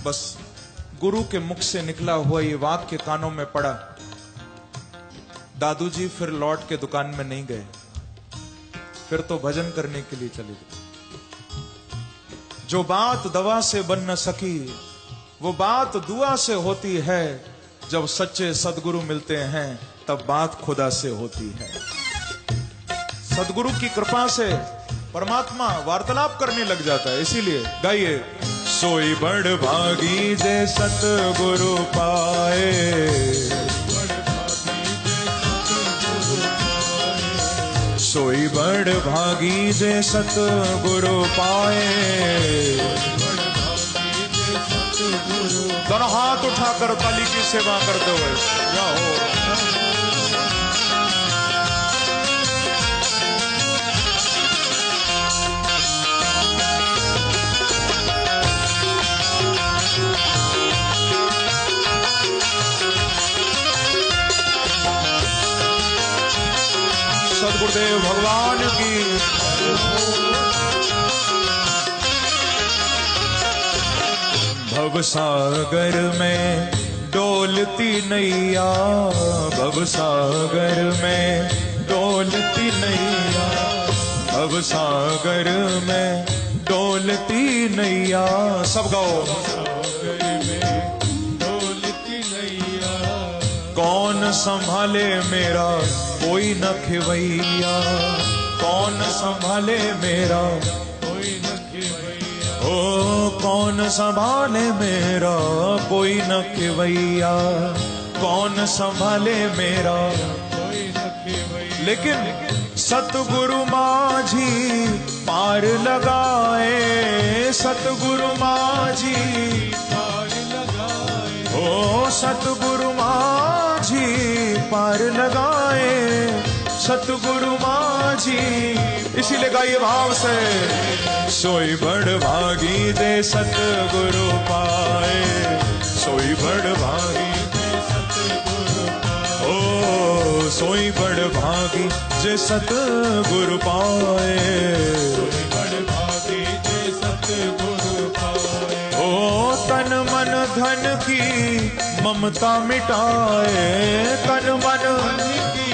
बस गुरु के मुख से निकला हुआ ये वाक्य कानों में पड़ा। दादूजी फिर लौट के दुकान में नहीं गए, फिर तो भजन करने के लिए चले गए। जो बात दवा से बन न सकी वो बात दुआ से होती है, जब सच्चे सदगुरु मिलते हैं तब बात खुदा से होती है। सदगुरु की कृपा से परमात्मा वार्तालाप करने लग जाता है। इसीलिए गाइए, सोई बड़ भागी जे सतगुरु पाए, सोई बड़ भागी जे सतगुरु पाए। दोनों हाथ उठाकर ताली की सेवा करते हुए जाओ। सद्गुरुदेव भगवान की भवसागर में डोलती नैया, भवसागर में डोलती नैया, भवसागर में डोलती नैया। सब गाओ। कौन संभाले मेरा कोई न खिवैया, कौन संभाले मेरा कोई न खिवैया, ओ कौन संभाले मेरा कोई न खिवैया, कौन संभाले मेरा कोई न खिवैया। लेकिन सतगुरु माझी पार लगाए, सतगुरु माझी पार लगाए, ओ सतगुरु माझी पार लगाए, सतगुरु माझी। इसीलिए गाइए भाव से, सोई बड़ भागी दे सतगुरु पाए, सोई बड़ भागी दे सतगुरु पाए, ओ सोई बड़ भागी जे सतगुरु पाए, सोई बड़ भागी जे सतगुरु पाए। ओ तन मन धन की ममता मिटाए, तन मन की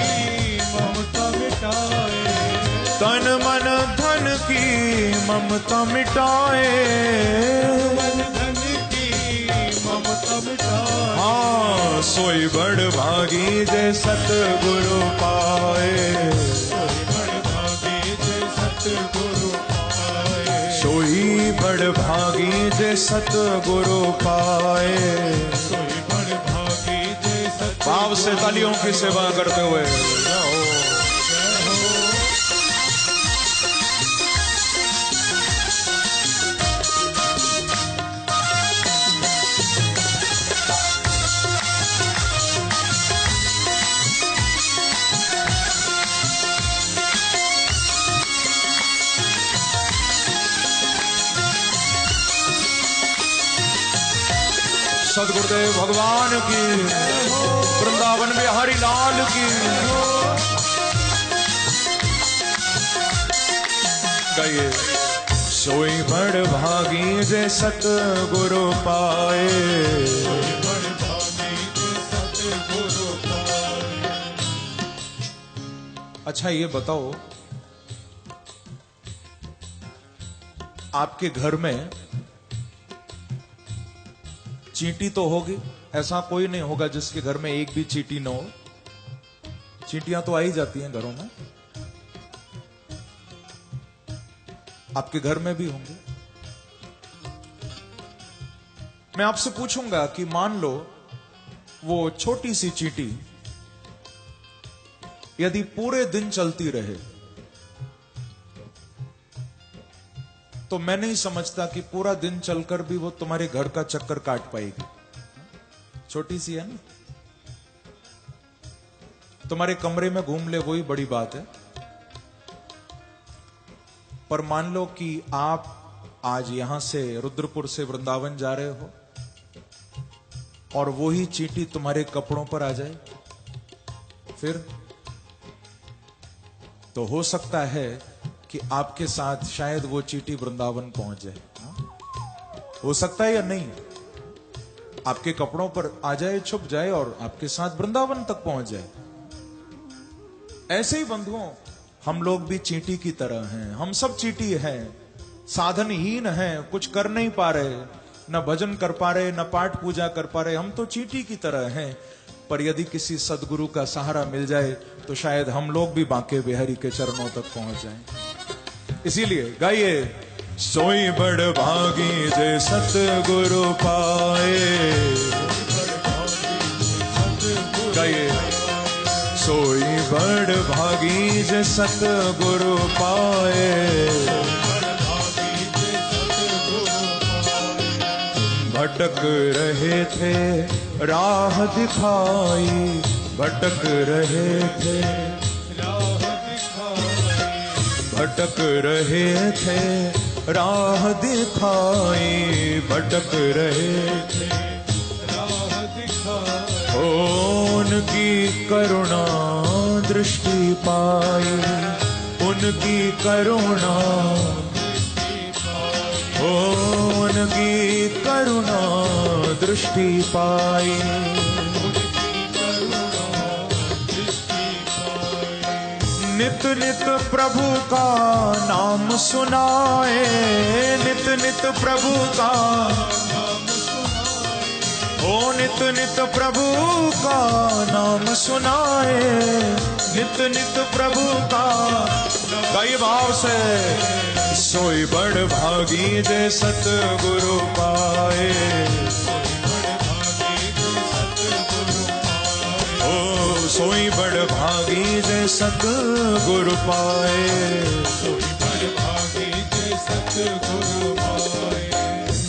ममता मिटाए, तन मन धन की ममता मिटाए, धन की ममता मिटाए। हाँ, सोई बड़ भागी जे सतगुरु पाए, सोई बड़ भागी जे सतगुरु पाए, सोई बड़ भागी जे सतगुरु पाए, सोई बड़ भागी जे सत। भाव से तालियों की सेवा करते हुए जाओ। सदगुरुदेव भगवान की, वृंदावन बिहारी लाल की। गाइए, सोई बड़ भागी जे सतगुरु पाए, सोई बड़ भागी जे सतगुरु पाए। अच्छा ये बताओ, आपके घर में चींटी तो होगी, ऐसा कोई नहीं होगा जिसके घर में एक भी चींटी न हो। चींटियां तो आ ही जाती हैं घरों में, आपके घर में भी होंगे। मैं आपसे पूछूंगा कि मान लो वो छोटी सी चींटी यदि पूरे दिन चलती रहे तो मैं नहीं समझता कि पूरा दिन चलकर भी वो तुम्हारे घर का चक्कर काट पाएगी। छोटी सी है ना, तुम्हारे कमरे में घूम ले वही बड़ी बात है। पर मान लो कि आप आज यहां से रुद्रपुर से वृंदावन जा रहे हो और वही चींटी तुम्हारे कपड़ों पर आ जाए, फिर तो हो सकता है कि आपके साथ शायद वो चींटी वृंदावन पहुंच जाए। हो सकता है या नहीं, आपके कपड़ों पर आ जाए, छुप जाए और आपके साथ वृंदावन तक पहुंच जाए। ऐसे ही बंधुओं, हम लोग भी चींटी की तरह हैं। हम सब चींटी हैं, साधनहीन हैं, कुछ कर नहीं पा रहे, न भजन कर पा रहे, न पाठ पूजा कर पा रहे, हम तो चींटी की तरह हैं। पर यदि किसी सदगुरु का सहारा मिल जाए तो शायद हम लोग भी बांके बिहारी के चरणों तक पहुंच जाएं। इसीलिए गाइए, सोई बड़ भागी जे सतगुरु पाए। गाइए, सोई बड़ भागी जे सतगुरु पाए। भटक रहे थे राह दिखाई, भटक रहे थे राह दिखाई, भटक रहे थे राह दिखाई, भटक रहे थे राह दिखाई। उनकी करुणा दृष्टि पाई, उनकी करुणा, उनकी करुणा दृष्टि पाई। नित नित प्रभु का नाम सुनाए, नित नित प्रभु का नाम सुनाए, ओ नित नित प्रभु का नाम सुनाए, नित नित प्रभु का। कई भाव से, सोई बड़ भागी जे सतगुरु पाए। ओ सोई बड़ भागी जे सतगुरु पाए।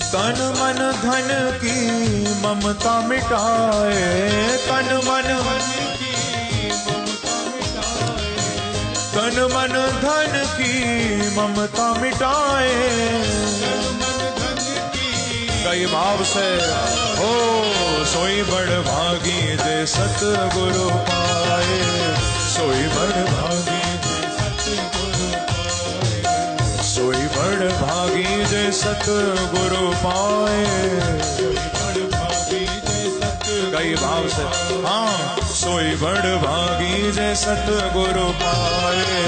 तन मन धन की ममता मिटाए, तन मन तन मन धन की ममता मिटाए। कई भाव से, हो सोई बड़ भागी जे सतगुरु पाए। सोई बड़ भागी जे सतगुरु पाए, सोई बड़ भागी जे सतगुरु पाए। कई भाव से, हाँ, सोई बड़ भागी जे सतगुरु पाए।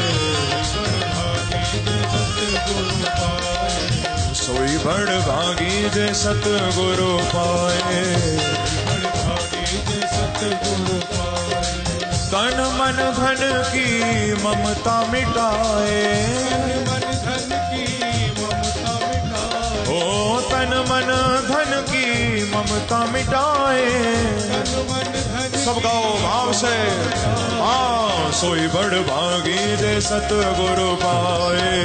सोई बड़ भागी जे सतगुरु पाए। तन मन धन की ममता मिटाए, ओ तन मन धन की ममता मिटाए। सब गाओ भाव से, हाँ, सोई बड़ भागी जे सतगुरु पाए।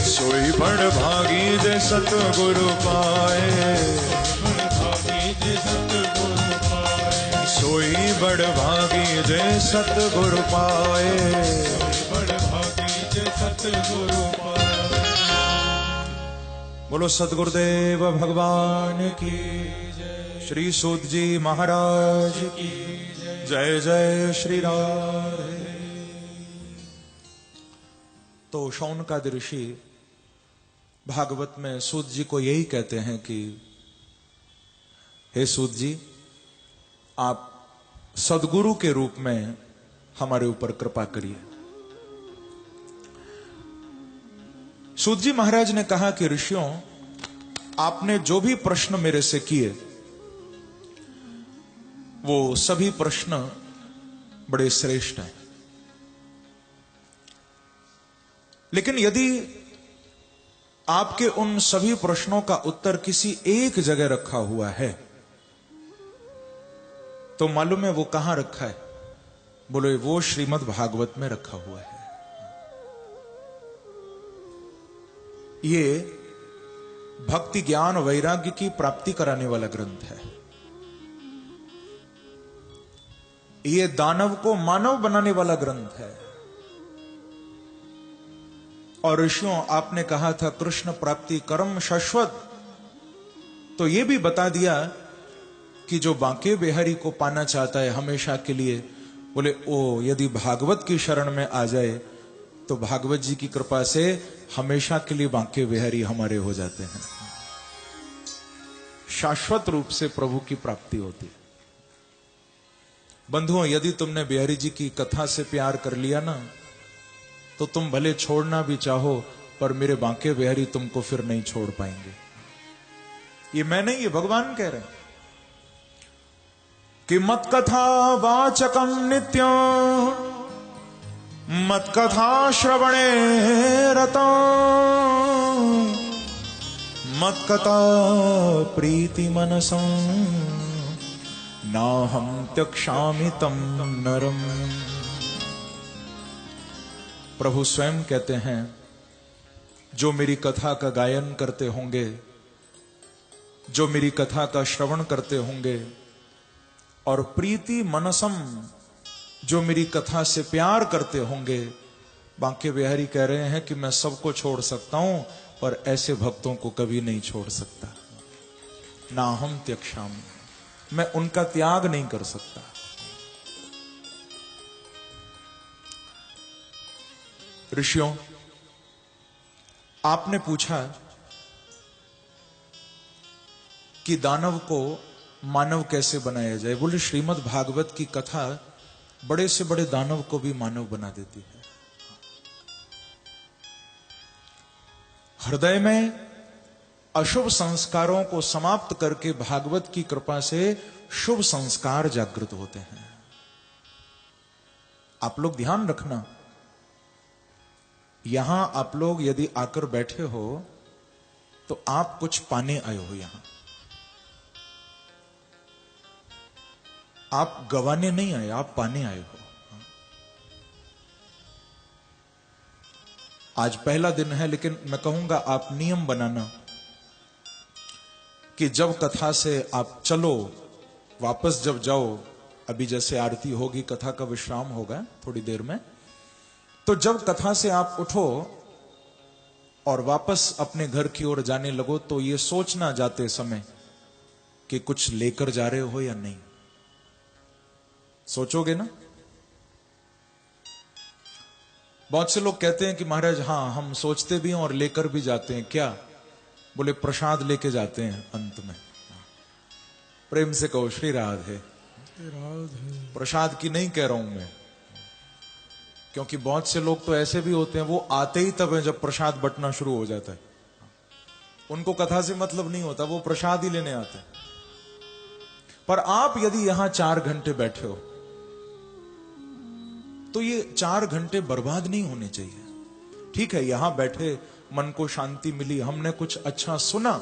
सोई बड़ भागी जे सतगुरु पाए। सोई बड़ भागी जे सतगुरु पाए। बोलो सतगुरुदेव भगवान की जय। श्री सूत जी महाराज की जय। जय श्री राधे। तो शौनकादि ऋषि भागवत में सूत जी को यही कहते हैं कि हे सूत जी, आप सदगुरु के रूप में हमारे ऊपर कृपा करिए। सूत जी महाराज ने कहा कि ऋषियों, आपने जो भी प्रश्न मेरे से किए वो सभी प्रश्न बड़े श्रेष्ठ हैं, लेकिन यदि आपके उन सभी प्रश्नों का उत्तर किसी एक जगह रखा हुआ है तो मालूम है वो कहां रखा है? बोले वो श्रीमद् भागवत में रखा हुआ है। ये भक्ति ज्ञान वैराग्य की प्राप्ति कराने वाला ग्रंथ है। ये दानव को मानव बनाने वाला ग्रंथ है। और ऋषियों, आपने कहा था कृष्ण प्राप्ति कर्म शाश्वत, तो ये भी बता दिया कि जो बांके बिहारी को पाना चाहता है हमेशा के लिए, बोले ओ यदि भागवत की शरण में आ जाए तो भागवत जी की कृपा से हमेशा के लिए बांके बिहारी हमारे हो जाते हैं। शाश्वत रूप से प्रभु की प्राप्ति होती है। बंधुओं, यदि तुमने बिहारी जी की कथा से प्यार कर लिया ना, तो तुम भले छोड़ना भी चाहो पर मेरे बांके बिहारी तुमको फिर नहीं छोड़ पाएंगे। ये मैं नहीं, ये भगवान कह रहे हैं कि मत कथा वाचकम नित्य मत कथा श्रवणे रता मत कथा प्रीति मनसं ना हम त्यक्षामि तम नरम। प्रभु स्वयं कहते हैं, जो मेरी कथा का गायन करते होंगे, जो मेरी कथा का श्रवण करते होंगे और प्रीति मनसम, जो मेरी कथा से प्यार करते होंगे, बांके बिहारी कह रहे हैं कि मैं सबको छोड़ सकता हूं पर ऐसे भक्तों को कभी नहीं छोड़ सकता। ना हम त्यक्षामि, मैं उनका त्याग नहीं कर सकता। ऋषियों, आपने पूछा कि दानव को मानव कैसे बनाया जाए। बोले श्रीमद् भागवत की कथा बड़े से बड़े दानव को भी मानव बना देती है। हृदय में अशुभ संस्कारों को समाप्त करके भागवत की कृपा से शुभ संस्कार जागृत होते हैं। आप लोग ध्यान रखना, यहां आप लोग यदि आकर बैठे हो तो आप कुछ पाने आए हो। यहां आप गवाने नहीं आए, आप पाने आए हो। आज पहला दिन है, लेकिन मैं कहूंगा आप नियम बनाना कि जब कथा से आप चलो, वापस जब जाओ, अभी जैसे आरती होगी, कथा का विश्राम होगा थोड़ी देर में, तो जब कथा से आप उठो और वापस अपने घर की ओर जाने लगो तो ये सोचना जाते समय कि कुछ लेकर जा रहे हो या नहीं। सोचोगे ना? बहुत से लोग कहते हैं कि महाराज हां, हम सोचते भी हैं और लेकर भी जाते हैं। क्या? बोले प्रसाद लेके जाते हैं अंत में। प्रेम से कहो श्री राधे। प्रसाद की नहीं कह रहा हूं मैं, क्योंकि बहुत से लोग तो ऐसे भी होते हैं, वो आते ही तब है जब प्रसाद बंटना शुरू हो जाता है। उनको कथा से मतलब नहीं होता, वो प्रसाद ही लेने आते हैं। पर आप यदि यहां 4 घंटे बैठे हो तो ये 4 घंटे बर्बाद नहीं होने चाहिए। ठीक है, यहां बैठे मन को शांति मिली, हमने कुछ अच्छा सुना,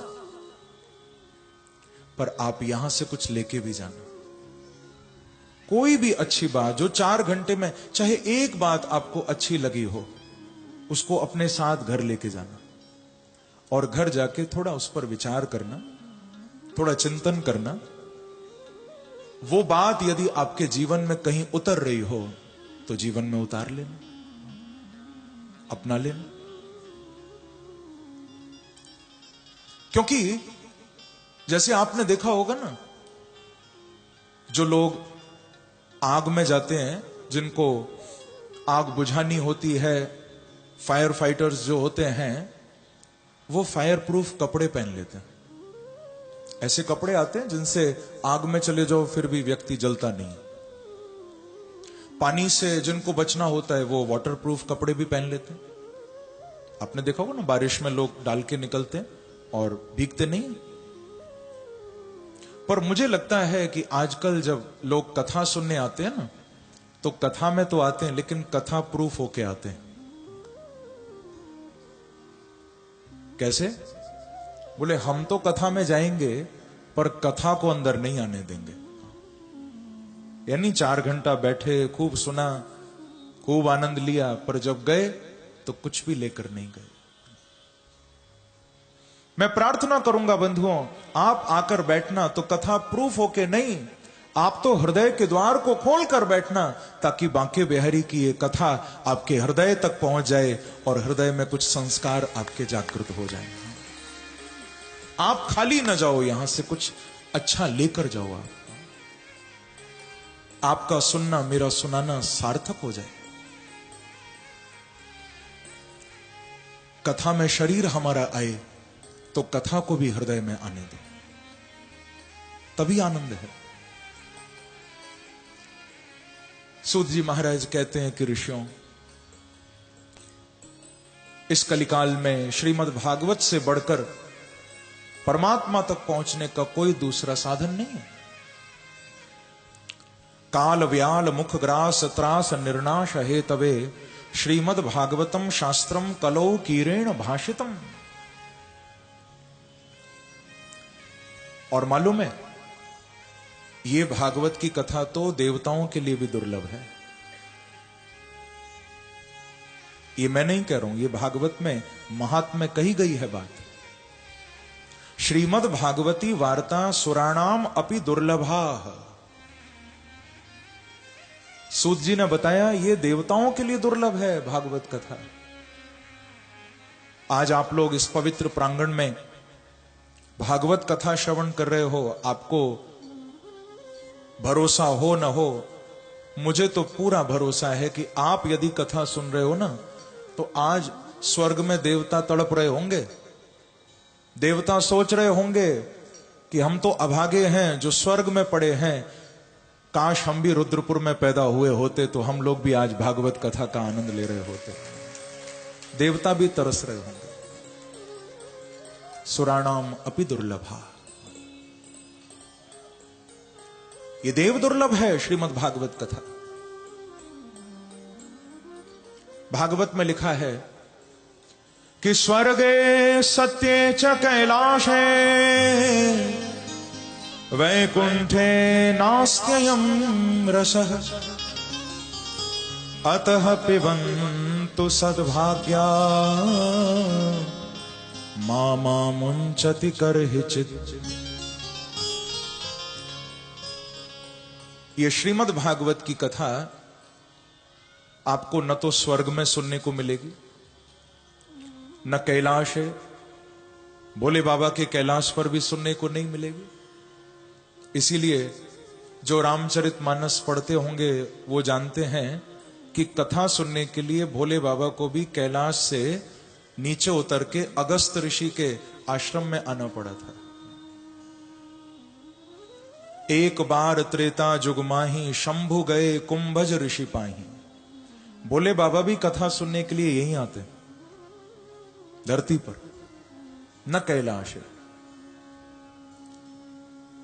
पर आप यहां से कुछ लेके भी जाना। कोई भी अच्छी बात जो 4 घंटे में, चाहे एक बात आपको अच्छी लगी हो, उसको अपने साथ घर लेके जाना और घर जाके थोड़ा उस पर विचार करना, थोड़ा चिंतन करना। वो बात यदि आपके जीवन में कहीं उतर रही हो तो जीवन में उतार लेना, अपना लेना। क्योंकि जैसे आपने देखा होगा ना, जो लोग आग में जाते हैं, जिनको आग बुझानी होती है, फायर फाइटर्स जो होते हैं, वो फायर प्रूफ कपड़े पहन लेते हैं। ऐसे कपड़े आते हैं जिनसे आग में चले जाओ फिर भी व्यक्ति जलता नहीं। पानी से जिनको बचना होता है वो वाटर प्रूफ कपड़े भी पहन लेते हैं। आपने देखा होगा ना, बारिश में लोग डाल के निकलते हैं और भीगते नहीं। पर मुझे लगता है कि आजकल जब लोग कथा सुनने आते हैं ना, तो कथा में तो आते हैं लेकिन कथा प्रूफ होके आते हैं। कैसे? बोले हम तो कथा में जाएंगे पर कथा को अंदर नहीं आने देंगे। यानी 4 घंटा बैठे, खूब सुना, खूब आनंद लिया, पर जब गए तो कुछ भी लेकर नहीं गए। मैं प्रार्थना करूंगा बंधुओं, आप आकर बैठना तो कथा प्रूफ होके नहीं, आप तो हृदय के द्वार को खोलकर बैठना, ताकि बांके बिहारी की ये कथा आपके हृदय तक पहुंच जाए और हृदय में कुछ संस्कार आपके जागृत हो जाए। आप खाली न जाओ, यहां से कुछ अच्छा लेकर जाओ। आपका सुनना, मेरा सुनाना सार्थक हो जाए। कथा में शरीर हमारा आए तो कथा को भी हृदय में आने दो, तभी आनंद है। सूत जी महाराज कहते हैं कि ऋषियों, इस कलिकाल में श्रीमद् भागवत से बढ़कर परमात्मा तक पहुंचने का कोई दूसरा साधन नहीं है। काल व्याल मुख ग्रास त्रास निर्नाश हेतवे श्रीमद् भागवतम शास्त्रम कलौ कीरेण भाषितम। और मालूम है, ये भागवत की कथा तो देवताओं के लिए भी दुर्लभ है। ये मैं नहीं कह रहा हूं, ये भागवत में महात्म्य कही गई है बात। श्रीमद् भागवती वार्ता सुराणाम अपि दुर्लभा। सूत जी ने बताया ये देवताओं के लिए दुर्लभ है भागवत कथा। आज आप लोग इस पवित्र प्रांगण में भागवत कथा श्रवण कर रहे हो, आपको भरोसा हो न हो, मुझे तो पूरा भरोसा है कि आप यदि कथा सुन रहे हो ना, तो आज स्वर्ग में देवता तड़प रहे होंगे। देवता सोच रहे होंगे कि हम तो अभागे हैं जो स्वर्ग में पड़े हैं, काश हम भी रुद्रपुर में पैदा हुए होते तो हम लोग भी आज भागवत कथा का आनंद ले रहे होते। देवता भी तरस रहे होंगे। सुराणाम अपि दुर्लभा, ये देव दुर्लभ है श्रीमद् भागवत कथा। भागवत में लिखा है कि स्वर्गे सत्ये च कैलाशे वैकुंठे नास्त्ययं रसः अतः पिबन्तु सद्भाग्या मामा मुंचति करहिचित्। ये श्रीमद् भागवत की कथा आपको न तो स्वर्ग में सुनने को मिलेगी, न कैलाश है, भोले बाबा के कैलाश पर भी सुनने को नहीं मिलेगी। इसीलिए जो रामचरितमानस पढ़ते होंगे वो जानते हैं कि कथा सुनने के लिए भोले बाबा को भी कैलाश से नीचे उतर के अगस्त ऋषि के आश्रम में आना पड़ा था। एक बार त्रेता जुग माही शंभु गए कुंभज ऋषि पाही। भोले बाबा भी कथा सुनने के लिए यहीं आते हैं, धरती पर, न कैलाश है।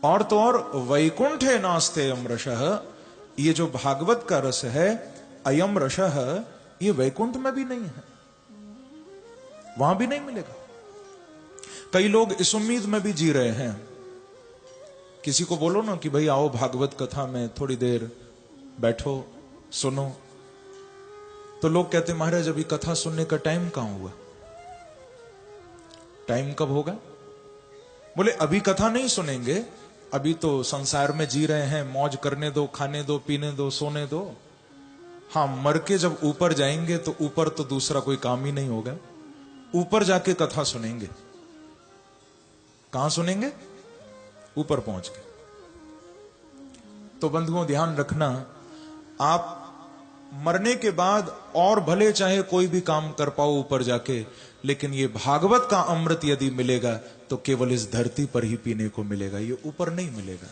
और तो और वैकुंठे नास्ते अमरशः, ये जो भागवत का रस है अयम रसः, ये वैकुंठ में भी नहीं है, वहां भी नहीं मिलेगा। कई लोग इस उम्मीद में भी जी रहे हैं, किसी को बोलो ना कि भाई आओ भागवत कथा में थोड़ी देर बैठो सुनो, तो लोग कहते महाराज अभी कथा सुनने का टाइम कहां हुआ। टाइम कब होगा? बोले अभी कथा नहीं सुनेंगे, अभी तो संसार में जी रहे हैं, मौज करने दो, खाने दो, पीने दो, सोने दो। हां, मर के जब ऊपर जाएंगे तो ऊपर तो दूसरा कोई काम ही नहीं होगा, ऊपर जाके कथा सुनेंगे। कहां सुनेंगे? ऊपर पहुंच के। तो बंधुओं ध्यान रखना, आप मरने के बाद और भले चाहे कोई भी काम कर पाओ ऊपर जाके, लेकिन ये भागवत का अमृत यदि मिलेगा तो केवल इस धरती पर ही पीने को मिलेगा, ये ऊपर नहीं मिलेगा।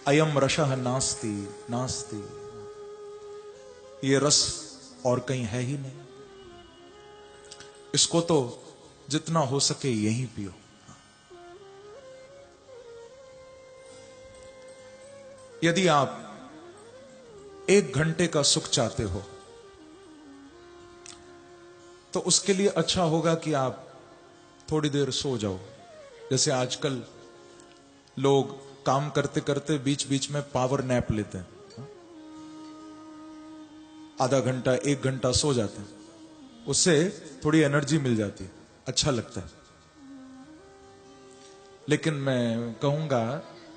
अयम रसः नास्ति नास्ति, ये रस और कहीं है ही नहीं। इसको तो जितना हो सके यहीं पियो। यदि आप 1 घंटे का सुख चाहते हो तो उसके लिए अच्छा होगा कि आप थोड़ी देर सो जाओ। जैसे आजकल लोग काम करते करते बीच बीच में पावर नैप लेते हैं, आधा घंटा 1 घंटा सो जाते हैं, उससे थोड़ी एनर्जी मिल जाती है, अच्छा लगता है। लेकिन मैं कहूंगा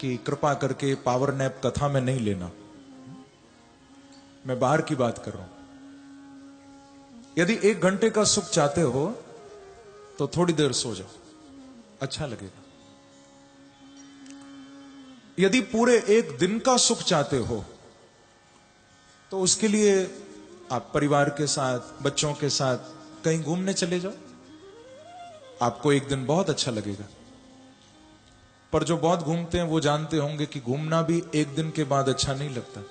कि कृपा करके पावर नैप कथा में नहीं लेना, मैं बाहर की बात कर रहा हूं। यदि 1 घंटे का सुख चाहते हो तो थोड़ी देर सो जाओ, अच्छा लगेगा। यदि पूरे 1 दिन का सुख चाहते हो तो उसके लिए आप परिवार के साथ, बच्चों के साथ कहीं घूमने चले जाओ, आपको 1 दिन बहुत अच्छा लगेगा। पर जो बहुत घूमते हैं वो जानते होंगे कि घूमना भी 1 दिन के बाद अच्छा नहीं लगता,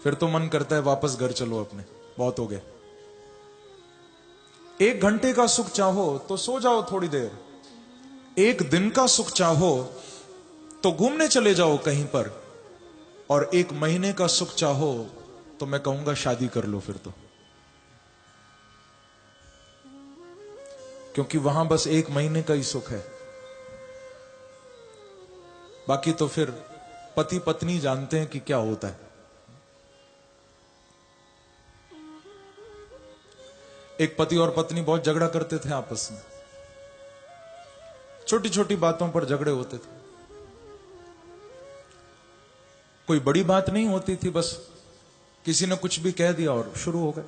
फिर तो मन करता है वापस घर चलो अपने, बहुत हो गया। 1 घंटे का सुख चाहो तो सो जाओ थोड़ी देर, 1 दिन का सुख चाहो तो घूमने चले जाओ कहीं पर, और 1 महीने का सुख चाहो तो मैं कहूंगा शादी कर लो फिर तो, क्योंकि वहां बस 1 महीने का ही सुख है, बाकी तो फिर पति पत्नी जानते हैं कि क्या होता है। एक पति और पत्नी बहुत झगड़ा करते थे आपस में, छोटी छोटी बातों पर झगड़े होते थे, कोई बड़ी बात नहीं होती थी, बस किसी ने कुछ भी कह दिया और शुरू हो गए,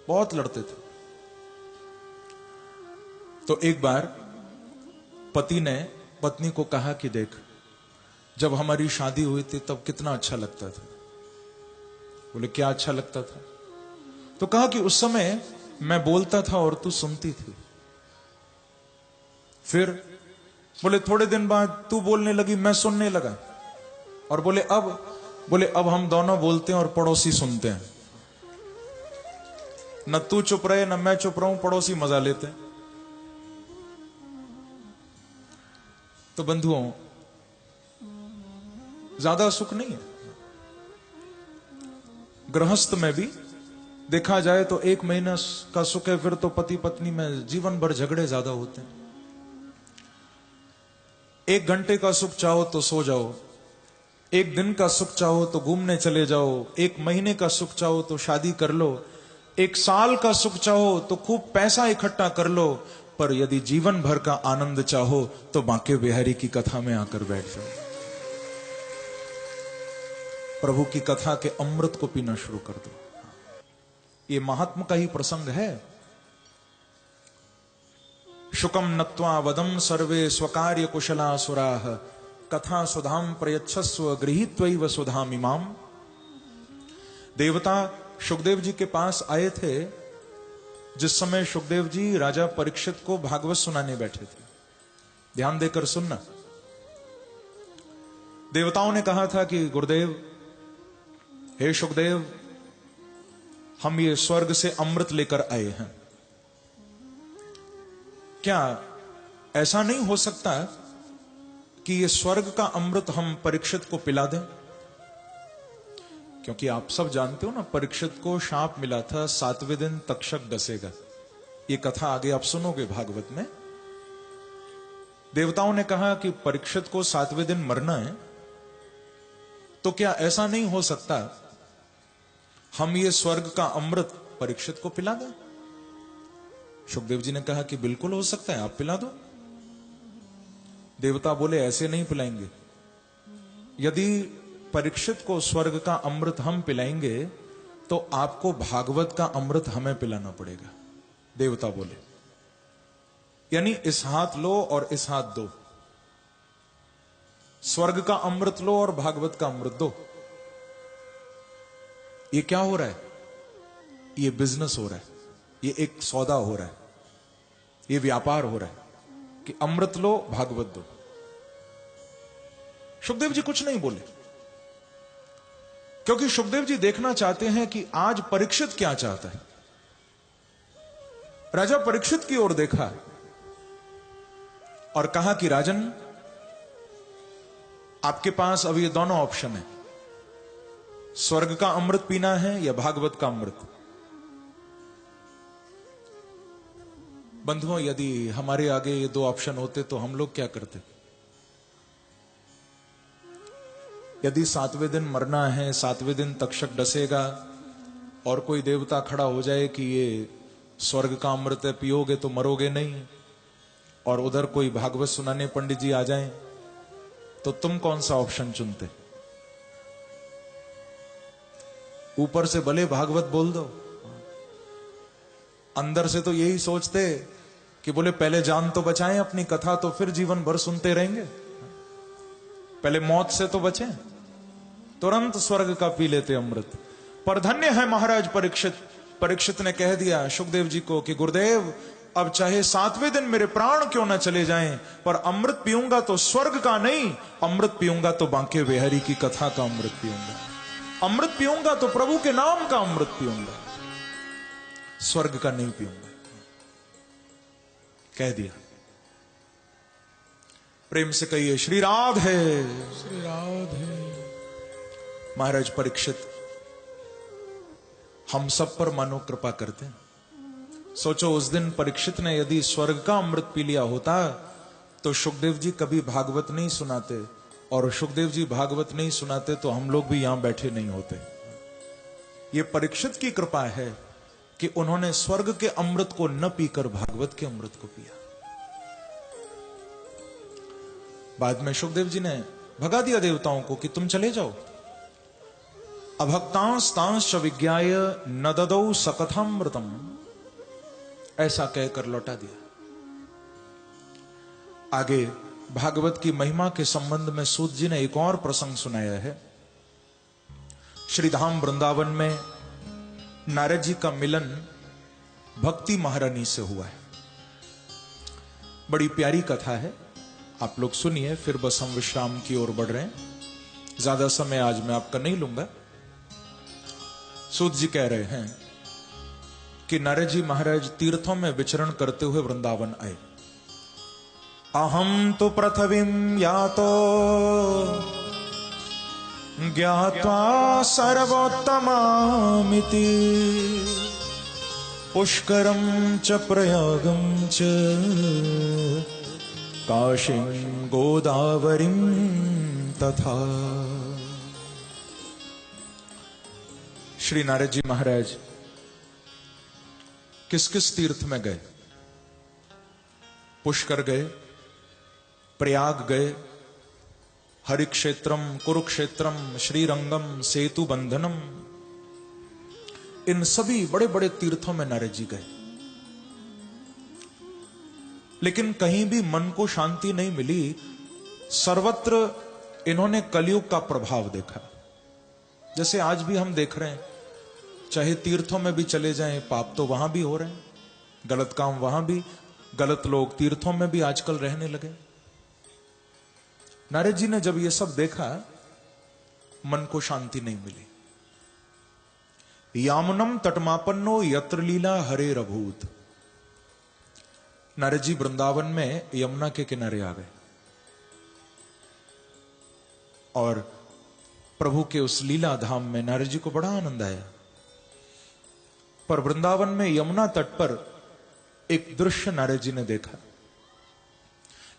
बहुत लड़ते थे। तो एक बार पति ने पत्नी को कहा कि देख, जब हमारी शादी हुई थी तब कितना अच्छा लगता था। बोले क्या अच्छा लगता था? तो कहा कि उस समय मैं बोलता था और तू सुनती थी। फिर बोले थोड़े दिन बाद तू बोलने लगी, मैं सुनने लगा, और बोले अब हम दोनों बोलते हैं और पड़ोसी सुनते हैं, न तू चुप रहे न मैं चुप रहूं, पड़ोसी मजा लेते हैं। तो बंधुओं, ज्यादा सुख नहीं है। गृहस्थ में भी देखा जाए तो 1 महीना का सुख है, फिर तो पति पत्नी में जीवन भर झगड़े ज्यादा होते हैं। 1 घंटे का सुख चाहो तो सो जाओ, 1 दिन का सुख चाहो तो घूमने चले जाओ, 1 महीने का सुख चाहो तो शादी कर लो, 1 साल का सुख चाहो तो खूब पैसा इकट्ठा कर लो, पर यदि जीवन भर का आनंद चाहो तो बांके बिहारी की कथा में आकर बैठ जाओ। प्रभु की कथा के अमृत को पीना शुरू कर दो। ये महात्मा का ही प्रसंग है। शुकम नत्वा वदम सर्वे स्वकार्य कुशलासुराः कथा सुधाम प्रयच्छस्व गृहीत्वैव सुधाम इमाम। देवता शुकदेव जी के पास आए थे जिस समय शुकदेव जी राजा परीक्षित को भागवत सुनाने बैठे थे। ध्यान देकर सुनना। देवताओं ने कहा था कि गुरुदेव, हे शुकदेव, हम ये स्वर्ग से अमृत लेकर आए हैं, क्या ऐसा नहीं हो सकता कि ये स्वर्ग का अमृत हम परीक्षित को पिला दें? क्योंकि आप सब जानते हो ना, परीक्षित को शाप मिला था 7वें दिन तक्षक डसेगा। ये कथा आगे आप सुनोगे भागवत में। देवताओं ने कहा कि परीक्षित को 7वें दिन मरना है, तो क्या ऐसा नहीं हो सकता हम ये स्वर्ग का अमृत परीक्षित को पिला दें? शुकदेव जी ने कहा कि बिल्कुल हो सकता है, आप पिला दो। देवता बोले ऐसे नहीं पिलाएंगे, यदि परीक्षित को स्वर्ग का अमृत हम पिलाएंगे तो आपको भागवत का अमृत हमें पिलाना पड़ेगा। देवता बोले, यानी इस हाथ लो और इस हाथ दो, स्वर्ग का अमृत लो और भागवत का अमृत दो। ये क्या हो रहा है? ये बिजनेस हो रहा है, ये एक सौदा हो रहा है, ये व्यापार हो रहा है कि अमृत लो भागवत दो। शुकदेव जी कुछ नहीं बोले, क्योंकि शुकदेव जी देखना चाहते हैं कि आज परीक्षित क्या चाहता है। राजा परीक्षित की ओर देखा और कहा कि राजन, आपके पास अब ये दोनों ऑप्शन है, स्वर्ग का अमृत पीना है या भागवत का अमृत। बंधुओं, यदि हमारे आगे ये 2 ऑप्शन होते तो हम लोग क्या करते? यदि 7वें दिन मरना है, 7वें दिन तक्षक डसेगा और कोई देवता खड़ा हो जाए कि ये स्वर्ग का अमृत है, पियोगे तो मरोगे नहीं, और उधर कोई भागवत सुनाने पंडित जी आ जाएं, तो तुम कौन सा ऑप्शन चुनते? ऊपर से भले भागवत बोल दो, अंदर से तो यही सोचते कि बोले पहले जान तो बचाएं अपनी, कथा तो फिर जीवन भर सुनते रहेंगे, पहले मौत से तो बचें, तुरंत स्वर्ग का पी लेते अमृत। पर धन्य है महाराज परीक्षित। परीक्षित ने कह दिया शुकदेव जी को कि गुरुदेव, अब चाहे 7वें दिन मेरे प्राण क्यों ना चले जाएं, पर अमृत पीऊंगा तो स्वर्ग का नहीं, अमृत पीऊंगा तो बांके बिहारी की कथा का अमृत पीऊंगा, अमृत पीऊंगा तो प्रभु के नाम का अमृत पीऊंगा। स्वर्ग का नहीं पीऊंगा, कह दिया। प्रेम से कहिए श्री राधे, श्री राधे। महाराज परीक्षित हम सब पर मानो कृपा करते हैं। सोचो उस दिन परीक्षित ने यदि स्वर्ग का अमृत पी लिया होता तो सुखदेव जी कभी भागवत नहीं सुनाते, और सुखदेव जी भागवत नहीं सुनाते तो हम लोग भी यहां बैठे नहीं होते। ये परीक्षित की कृपा है कि उन्होंने स्वर्ग के अमृत को न पीकर भागवत के अमृत को पिया। बाद में सुखदेव जी ने भगा दिया देवताओं को कि तुम चले जाओ। अभक्तांस तांस विज्ञाय न ददौ सकथामृतम, ऐसा कहकर लौटा दिया। आगे भागवत की महिमा के संबंध में सूत जी ने एक और प्रसंग सुनाया है। श्रीधाम वृंदावन में नारद जी का मिलन भक्ति महारानी से हुआ है। बड़ी प्यारी कथा है, आप लोग सुनिए, फिर बस हम विश्राम की ओर बढ़ रहे हैं। ज्यादा समय आज मैं आपका नहीं लूंगा। सूत जी कह रहे हैं कि नारद जी महाराज तीर्थों में विचरण करते हुए वृंदावन आए। अहम तो पृथ्वीं यातो ज्ञात्वा सर्वोत्तमामिति, पुष्करं च प्रयागं च काशीं गोदावरीं तथा। श्री नारद जी महाराज किस किस तीर्थ में गए? पुष्कर गए, प्रयाग गए, हरिक्षेत्रम, कुरुक्षेत्रम, श्रीरंगम, सेतु बंधनम, इन सभी बड़े बड़े तीर्थों में नारद जी गए। लेकिन कहीं भी मन को शांति नहीं मिली। सर्वत्र इन्होंने कलयुग का प्रभाव देखा। जैसे आज भी हम देख रहे हैं, चाहे तीर्थों में भी चले जाएं, पाप तो वहां भी हो रहे हैं, गलत काम वहां भी, गलत लोग तीर्थों में भी आजकल रहने लगे। नारद जी ने जब ये सब देखा, मन को शांति नहीं मिली। यामुनम तटमापन्नो यत्र लीला हरे रभूत। नारद जी वृंदावन में यमुना के किनारे आ गए और प्रभु के उस लीला धाम में नारद जी को बड़ा आनंद आया। पर वृंदावन में यमुना तट पर एक दृश्य नारद जी ने देखा।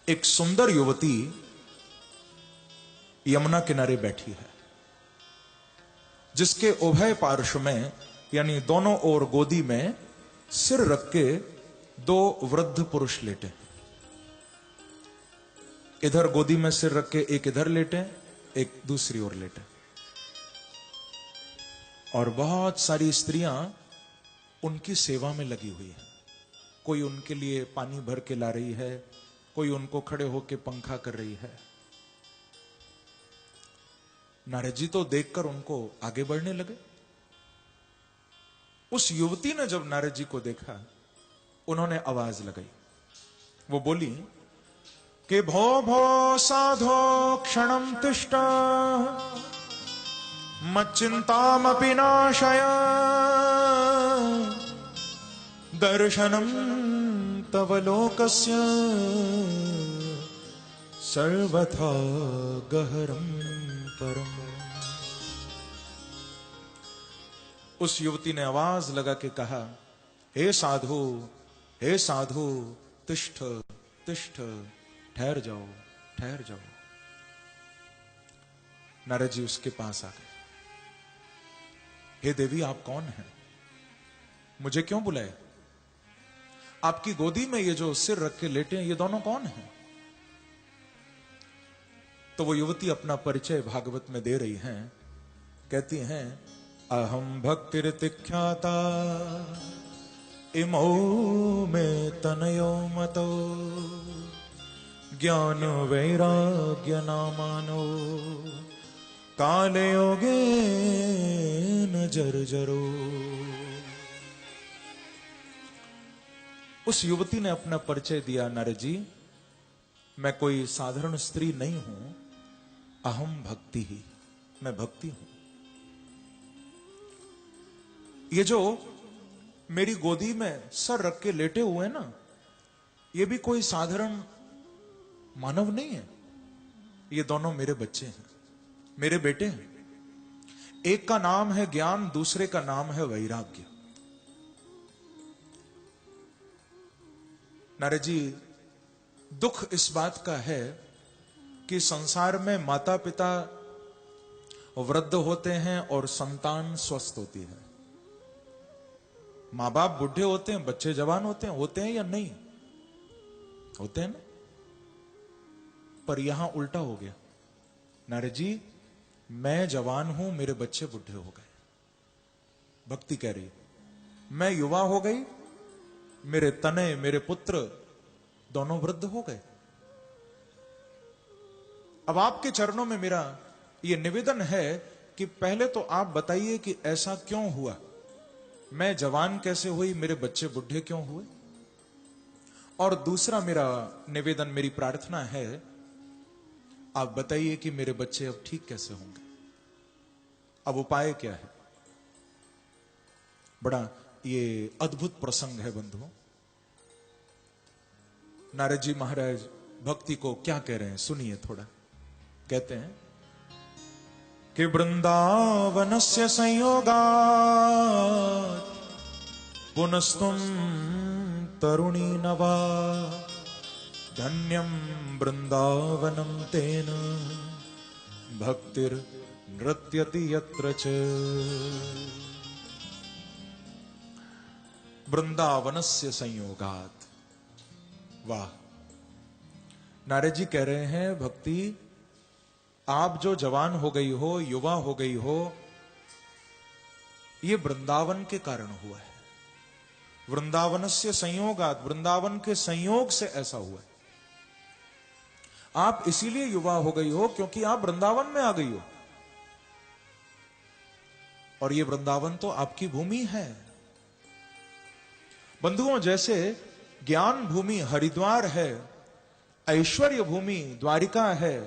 एक सुंदर युवती यमुना किनारे बैठी है, जिसके उभय पार्श्व में यानी दोनों ओर गोदी में सिर रख के दो वृद्ध पुरुष लेटे। इधर गोदी में सिर रख के एक इधर लेटे, एक दूसरी ओर लेटे, और बहुत सारी स्त्रियां उनकी सेवा में लगी हुई है। कोई उनके लिए पानी भर के ला रही है, कोई उनको खड़े होकर पंखा कर रही है। नारद जी तो देखकर उनको आगे बढ़ने लगे। उस युवती ने जब नारद जी को देखा, उन्होंने आवाज लगाई। वो बोली कि भो भो साधो क्षणं तिष्ठ मच्चिंतामपि नाशय दर्शनं तव लोकस्य सर्वथा गहरं परम। उस युवती ने आवाज लगा के कहा, हे साधु, हे साधु, तिष्ठ तिष्ठ, ठहर जाओ ठहर जाओ। नारद जी उसके पास आ गए। हे देवी, आप कौन हैं? मुझे क्यों बुलाए? आपकी गोदी में ये जो सिर रख के लेटे हैं, ये दोनों कौन हैं? तो वो युवती अपना परिचय भागवत में दे रही हैं। कहती हैं, अहम भक्तिर्तिख्याता इमौ में तनयो मतो ज्ञान वैराग्य नामानो काले योगे न जर्जरो। उस युवती ने अपना परिचय दिया, नारद जी, मैं कोई साधारण स्त्री नहीं हूं, अहम भक्ति ही, मैं भक्ति हूं। ये जो मेरी गोदी में सर रख के लेटे हुए हैं ना, ये भी कोई साधारण मानव नहीं है। ये दोनों मेरे बच्चे हैं, मेरे बेटे हैं। एक का नाम है ज्ञान, दूसरे का नाम है वैराग्य। नारद जी, दुख इस बात का है कि संसार में माता पिता वृद्ध होते हैं और संतान स्वस्थ होती है। मां बाप बूढ़े होते हैं, बच्चे जवान होते हैं या नहीं होते हैं ना। पर यहां उल्टा हो गया। नारद जी, मैं जवान हूं, मेरे बच्चे बूढ़े हो गए। भक्ति कह रही है, मैं युवा हो गई, मेरे तने, मेरे पुत्र दोनों वृद्ध हो गए। अब आपके चरणों में मेरा यह निवेदन है कि पहले तो आप बताइए कि ऐसा क्यों हुआ। मैं जवान कैसे हुई, मेरे बच्चे बूढ़े क्यों हुए। और दूसरा मेरा निवेदन, मेरी प्रार्थना है, आप बताइए कि मेरे बच्चे अब ठीक कैसे होंगे। अब उपाय क्या है। बड़ा ये अद्भुत प्रसंग है बंधुओं। नारद जी महाराज भक्ति को क्या कह रहे हैं, सुनिए थोड़ा। कहते हैं कि वृंदावनस्य संयोगात् पुनस्तुम तरुणी नवा धन्यम वृंदावनम तेन भक्तिर नृत्यति यत्र च। वृंदावनस्य संयोगात्। वाह, नारद जी कह रहे हैं, भक्ति आप जो जवान हो गई हो, युवा हो गई हो, ये वृंदावन के कारण हुआ है। वृंदावनस्य संयोगात्, वृंदावन के संयोग से ऐसा हुआ है। आप इसीलिए युवा हो गई हो क्योंकि आप वृंदावन में आ गई हो, और ये वृंदावन तो आपकी भूमि है। बंधुओं, जैसे ज्ञान भूमि हरिद्वार है, ऐश्वर्य भूमि द्वारिका है,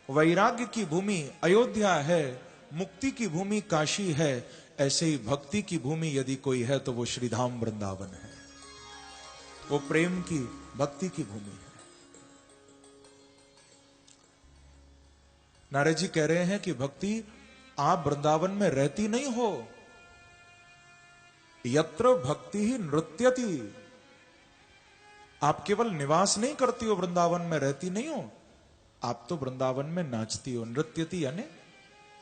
वैराग्य की भूमि अयोध्या है, मुक्ति की भूमि काशी है, ऐसे ही भक्ति की भूमि यदि कोई है तो वो श्रीधाम वृंदावन है। वो प्रेम की, भक्ति की भूमि है। नारद जी कह रहे हैं कि भक्ति, आप वृंदावन में रहती नहीं हो। यत्र भक्ति ही नृत्यति। आप केवल निवास नहीं करती हो, वृंदावन में रहती नहीं हो, आप तो वृंदावन में नाचती हो। नृत्यति यानी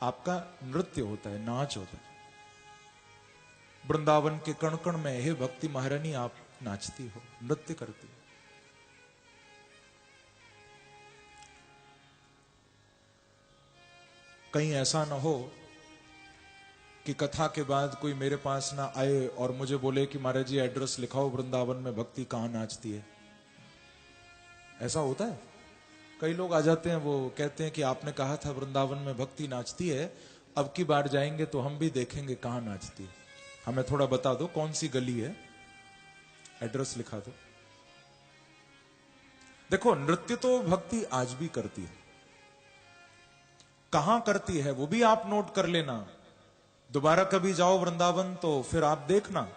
आपका नृत्य होता है, नाच होता है। वृंदावन के कण कण में हे भक्ति महारानी आप नाचती हो, नृत्य करती हो। कहीं ऐसा ना हो कि कथा के बाद कोई मेरे पास ना आए और मुझे बोले कि महाराज जी एड्रेस लिखाओ, वृंदावन में भक्ति कहां नाचती है। ऐसा होता है। कई लोग आ जाते हैं, वो कहते हैं कि आपने कहा था वृंदावन में भक्ति नाचती है, अब की बार जाएंगे तो हम भी देखेंगे कहां नाचती है। हमें थोड़ा बता दो कौन सी गली है, एड्रेस लिखा दो। देखो, नृत्य तो भक्ति आज भी करती है। कहां करती है वो भी आप नोट कर लेना। दोबारा कभी जाओ वृंदावन तो फिर आप देखना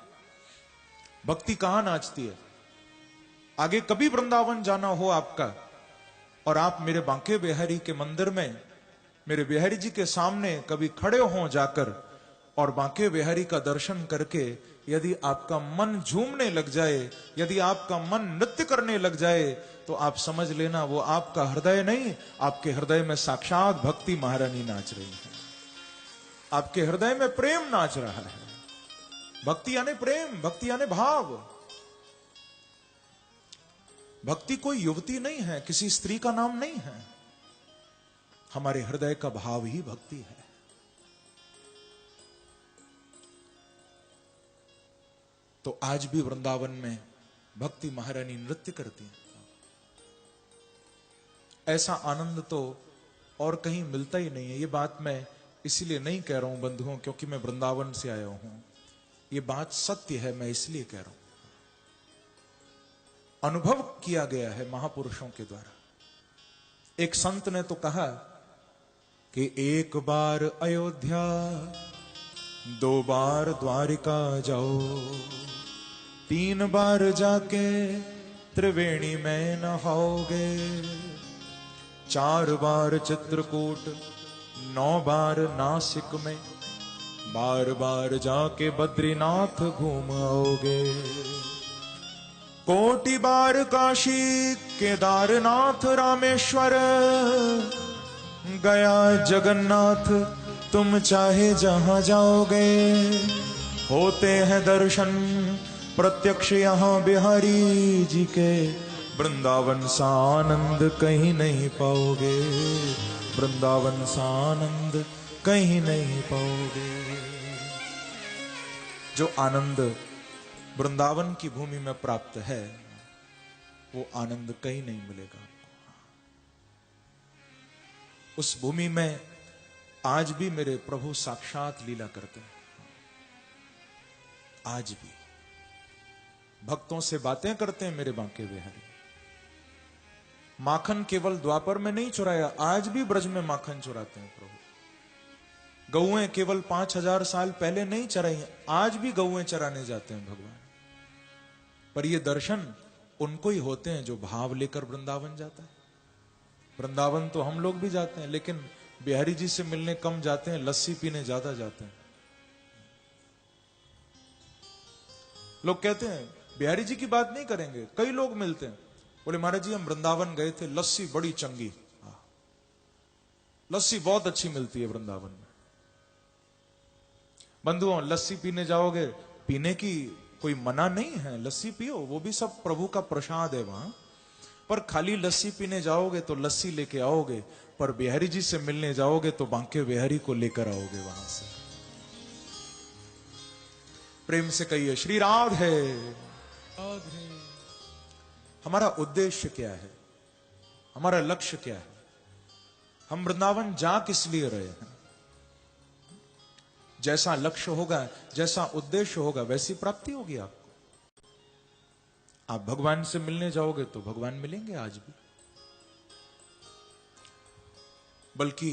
भक्ति कहां नाचती है। आगे कभी वृंदावन जाना हो आपका और आप मेरे बांके बिहारी के मंदिर में, मेरे बिहारी जी के सामने कभी खड़े हो जाकर और बांके बिहारी का दर्शन करके यदि आपका मन झूमने लग जाए, यदि आपका मन नृत्य करने लग जाए, तो आप समझ लेना वो आपका हृदय नहीं, आपके हृदय में साक्षात भक्ति महारानी नाच रही है। आपके हृदय में प्रेम नाच रहा है। भक्ति यानी प्रेम, भक्ति यानी भाव। भक्ति कोई युवती नहीं है, किसी स्त्री का नाम नहीं है। हमारे हृदय का भाव ही भक्ति है। तो आज भी वृंदावन में भक्ति महारानी नृत्य करती है। ऐसा आनंद तो और कहीं मिलता ही नहीं है। ये बात मैं इसलिए नहीं कह रहा हूं बंधुओं क्योंकि मैं वृंदावन से आया हूं, ये बात सत्य है, मैं इसलिए कह रहा हूं। अनुभव किया गया है महापुरुषों के द्वारा। एक संत ने तो कहा कि एक बार अयोध्या, दो बार द्वारिका जाओ, 3 बार जाके त्रिवेणी में नहाओगे, 4 बार चित्रकूट, 9 बार नासिक में, बार बार जाके बद्रीनाथ घूम आओगे, कोटि बार काशी केदारनाथ रामेश्वर, गया जगन्नाथ तुम चाहे जहां जाओगे, होते हैं दर्शन प्रत्यक्ष यहाँ बिहारी जी के, वृंदावन सा आनंद कहीं नहीं पाओगे, वृंदावन सा आनंद कहीं नहीं पाओगे। जो आनंद वृंदावन की भूमि में प्राप्त है वो आनंद कहीं नहीं मिलेगा। उस भूमि में आज भी मेरे प्रभु साक्षात लीला करते हैं, आज भी भक्तों से बातें करते हैं मेरे बांके बिहारी। माखन केवल द्वापर में नहीं चुराया, आज भी ब्रज में माखन चुराते हैं प्रभु। गौएं केवल 5000 साल पहले नहीं चराई, आज भी गौएं चराने जाते हैं भगवान। पर ये दर्शन उनको ही होते हैं जो भाव लेकर वृंदावन जाता है। वृंदावन तो हम लोग भी जाते हैं, लेकिन बिहारी जी से मिलने कम जाते हैं, लस्सी पीने ज्यादा जाते हैं। लोग कहते हैं बिहारी जी की बात नहीं करेंगे, कई लोग मिलते हैं, बोले महाराज जी हम वृंदावन गए थे, लस्सी बड़ी चंगी, लस्सी बहुत अच्छी मिलती है वृंदावन में। बंधुओं, लस्सी पीने जाओगे, पीने की कोई मना नहीं है, लस्सी पियो, वो भी सब प्रभु का प्रसाद है वहां। पर खाली लस्सी पीने जाओगे तो लस्सी लेके आओगे, पर बिहारी जी से मिलने जाओगे तो बांके बिहारी को लेकर आओगे वहां से। प्रेम से कहिए श्री राधे। हमारा उद्देश्य क्या है, हमारा लक्ष्य क्या है, हम वृंदावन जा किस लिए रहे हैं? जैसा लक्ष्य होगा, जैसा उद्देश्य होगा, वैसी प्राप्ति होगी आपको। आप भगवान से मिलने जाओगे तो भगवान मिलेंगे आज भी। बल्कि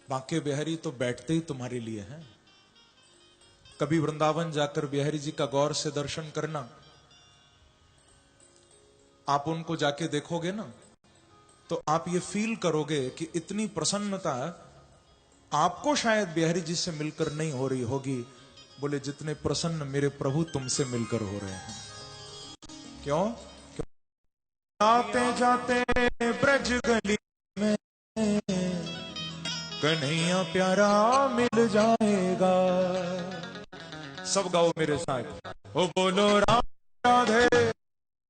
बांके बिहारी तो बैठते ही तुम्हारे लिए हैं। कभी वृंदावन जाकर बिहारी जी का गौर से दर्शन करना, आप उनको जाके देखोगे ना तो आप ये फील करोगे कि इतनी प्रसन्नता आपको शायद बिहारी जी से मिलकर नहीं हो रही होगी, बोले जितने प्रसन्न मेरे प्रभु तुमसे मिलकर हो रहे हैं। क्यों? आते जाते ब्रज गली में कन्हैया प्यारा मिल जाएगा। सब गाओ मेरे साथ, ओ बोलो राधे,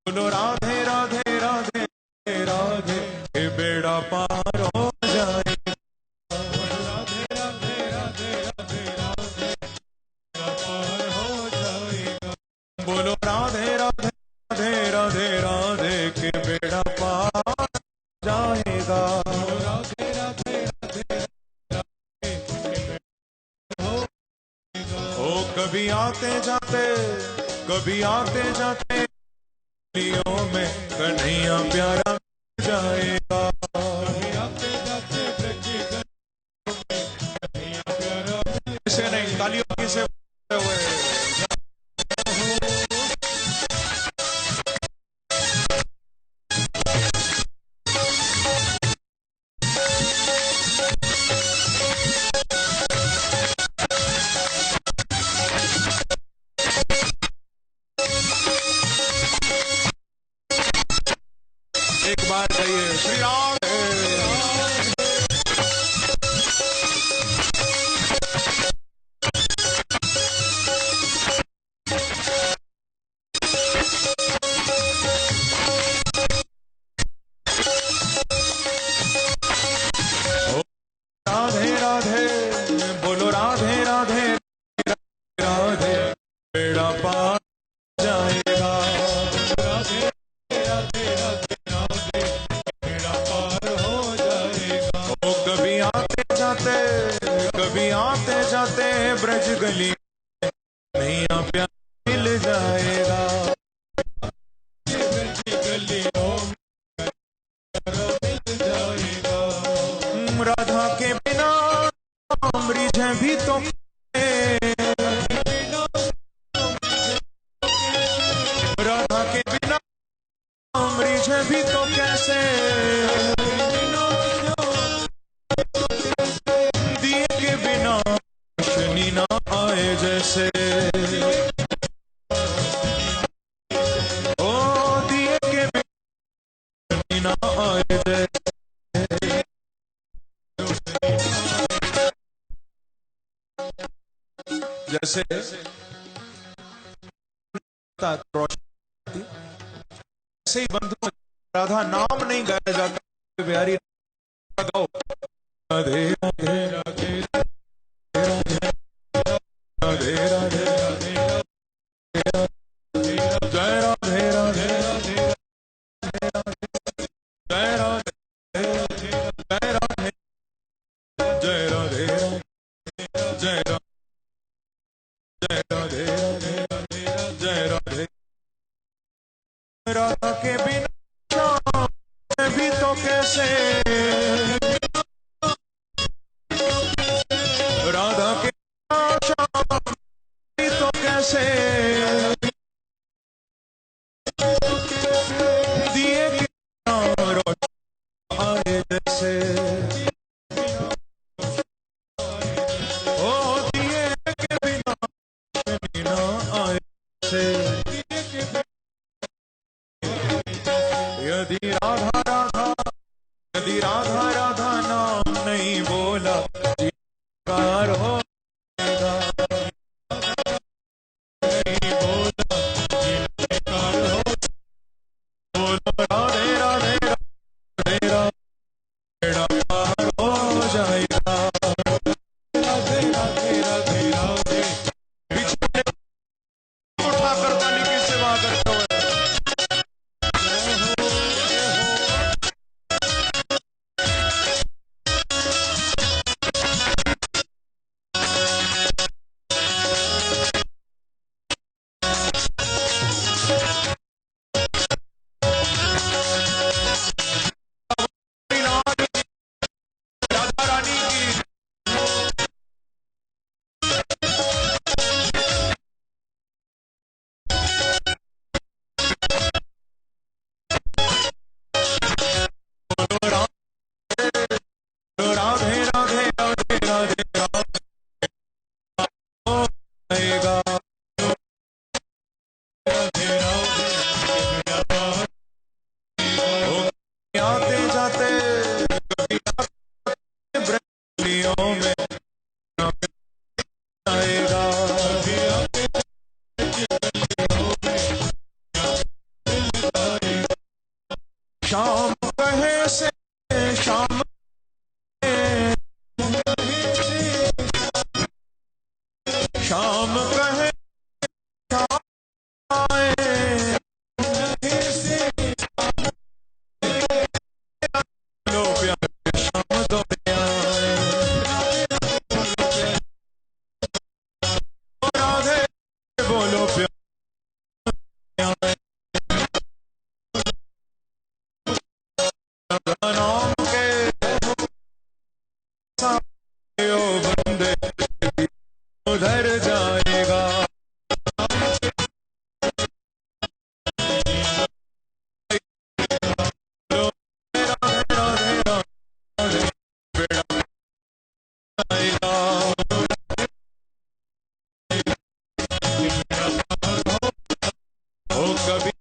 बोलो राधे राधे राधे राधे, ये बेड़ा पार हो जाए। बोलो राधे राधे राधे राधे राधे, के बेड़ा पार जाएगा। राधे राधे राधे ओ कभी आते जाते, कभी आते जाते में कन्हैया प्यारा जाएगा। इसे नहीं, तालियों की से हुए। एक बार कहिए श्री राम। राधे राधे, बोलो राधे राधे राधे, बेड़ा पार जाएगा। राधे राधे राधे राधे, बेड़ा पार भी तो कैसे दिए के बिना रोशनी ना आए जैसे, ओ दिए के बिना रोशनी ना आए जैसे, ऐसे ही बंधु राधा नाम नहीं गाया जाता, बिहारी गाओ राधे राधे राधे राधे राधे राधे जय राधे राधे राधे जय राधे जय राधे जय राधे जय राधे जय राधे जय राधे। राधा के बिना भी तो कैसे, राधा के बिना भी तो कैसे दिए के बिना रोशनी आए जैसे, ओ दिए के बिना रोशनी ना आए जैसे। यदि राधा राधा, यदि राधा राधा नाम नहीं बोला जीवकार हो जाएगा, नहीं बोला जीवकार हो, बोलो राधे राधे राधे राधे राधे हो जाएगा, राधे राधे राधे राधे। पीछे उठाकर ताली की सेवा करते हुए राधा रानी की राधे राधे राधे राधे राधे हो जाएगा, राधे राधे आते जाते कभी आते ब्रह्मियों में आएगा, शाम कहे से शाम शाम कहे शाम आए लो प्यारे शाम दो आए, राधे बोलो प्यारे नाम के साथ ओ बंदे उधर जाएगा, लो राधे राधे राधे बेड़ा आएगा, ओ कभी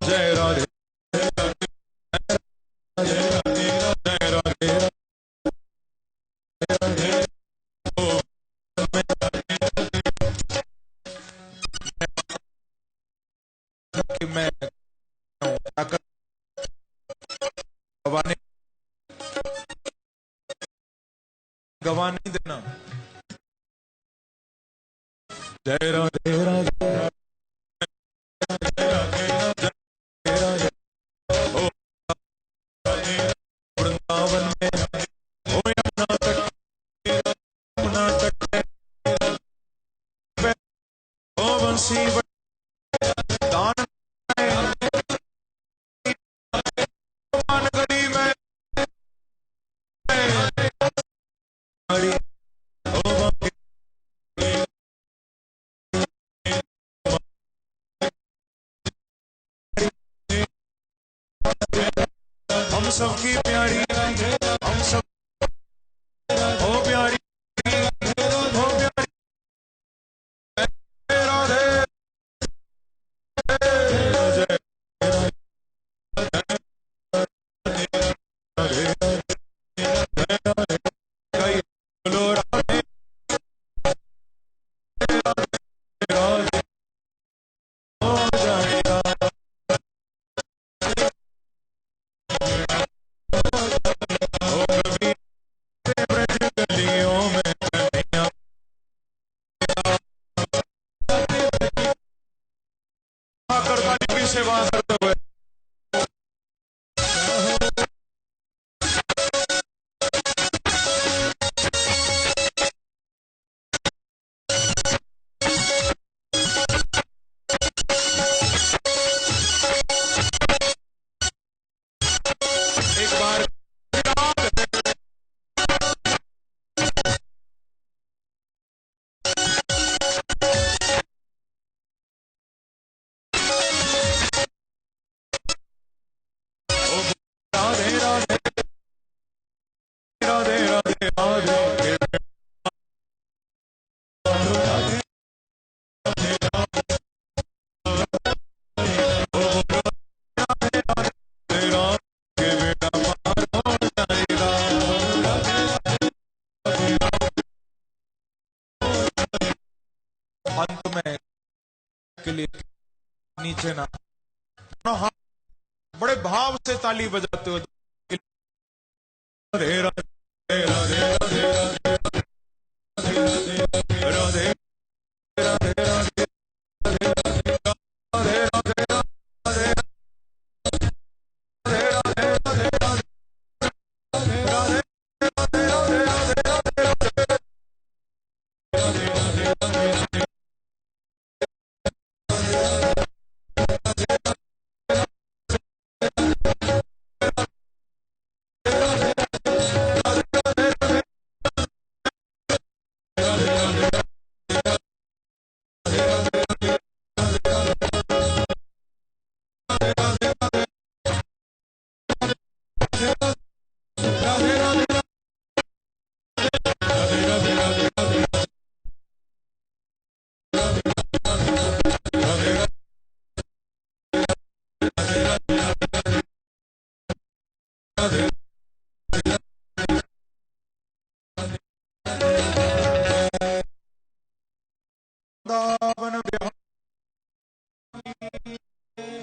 जय राधे जय राधे जय राधे राधे ओ कि मैं ताकत गवा नहीं देना। जय राधे राधे वृंदावन में हो यमुना तट ओ बंसी दान गड़ी में सबकी प्यारी, हम सब ओ प्यारी, ओ प्यारी राधे, सेवा करते हुए एक बार राधे राधे राधे राधे राधे अंत में के लिए नीचे ना हाथ बड़े भाव से ताली बजाते हुए राधे राधे राधे राधे राधे राधे राधे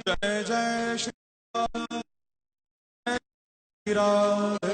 जय जय श्री राधे।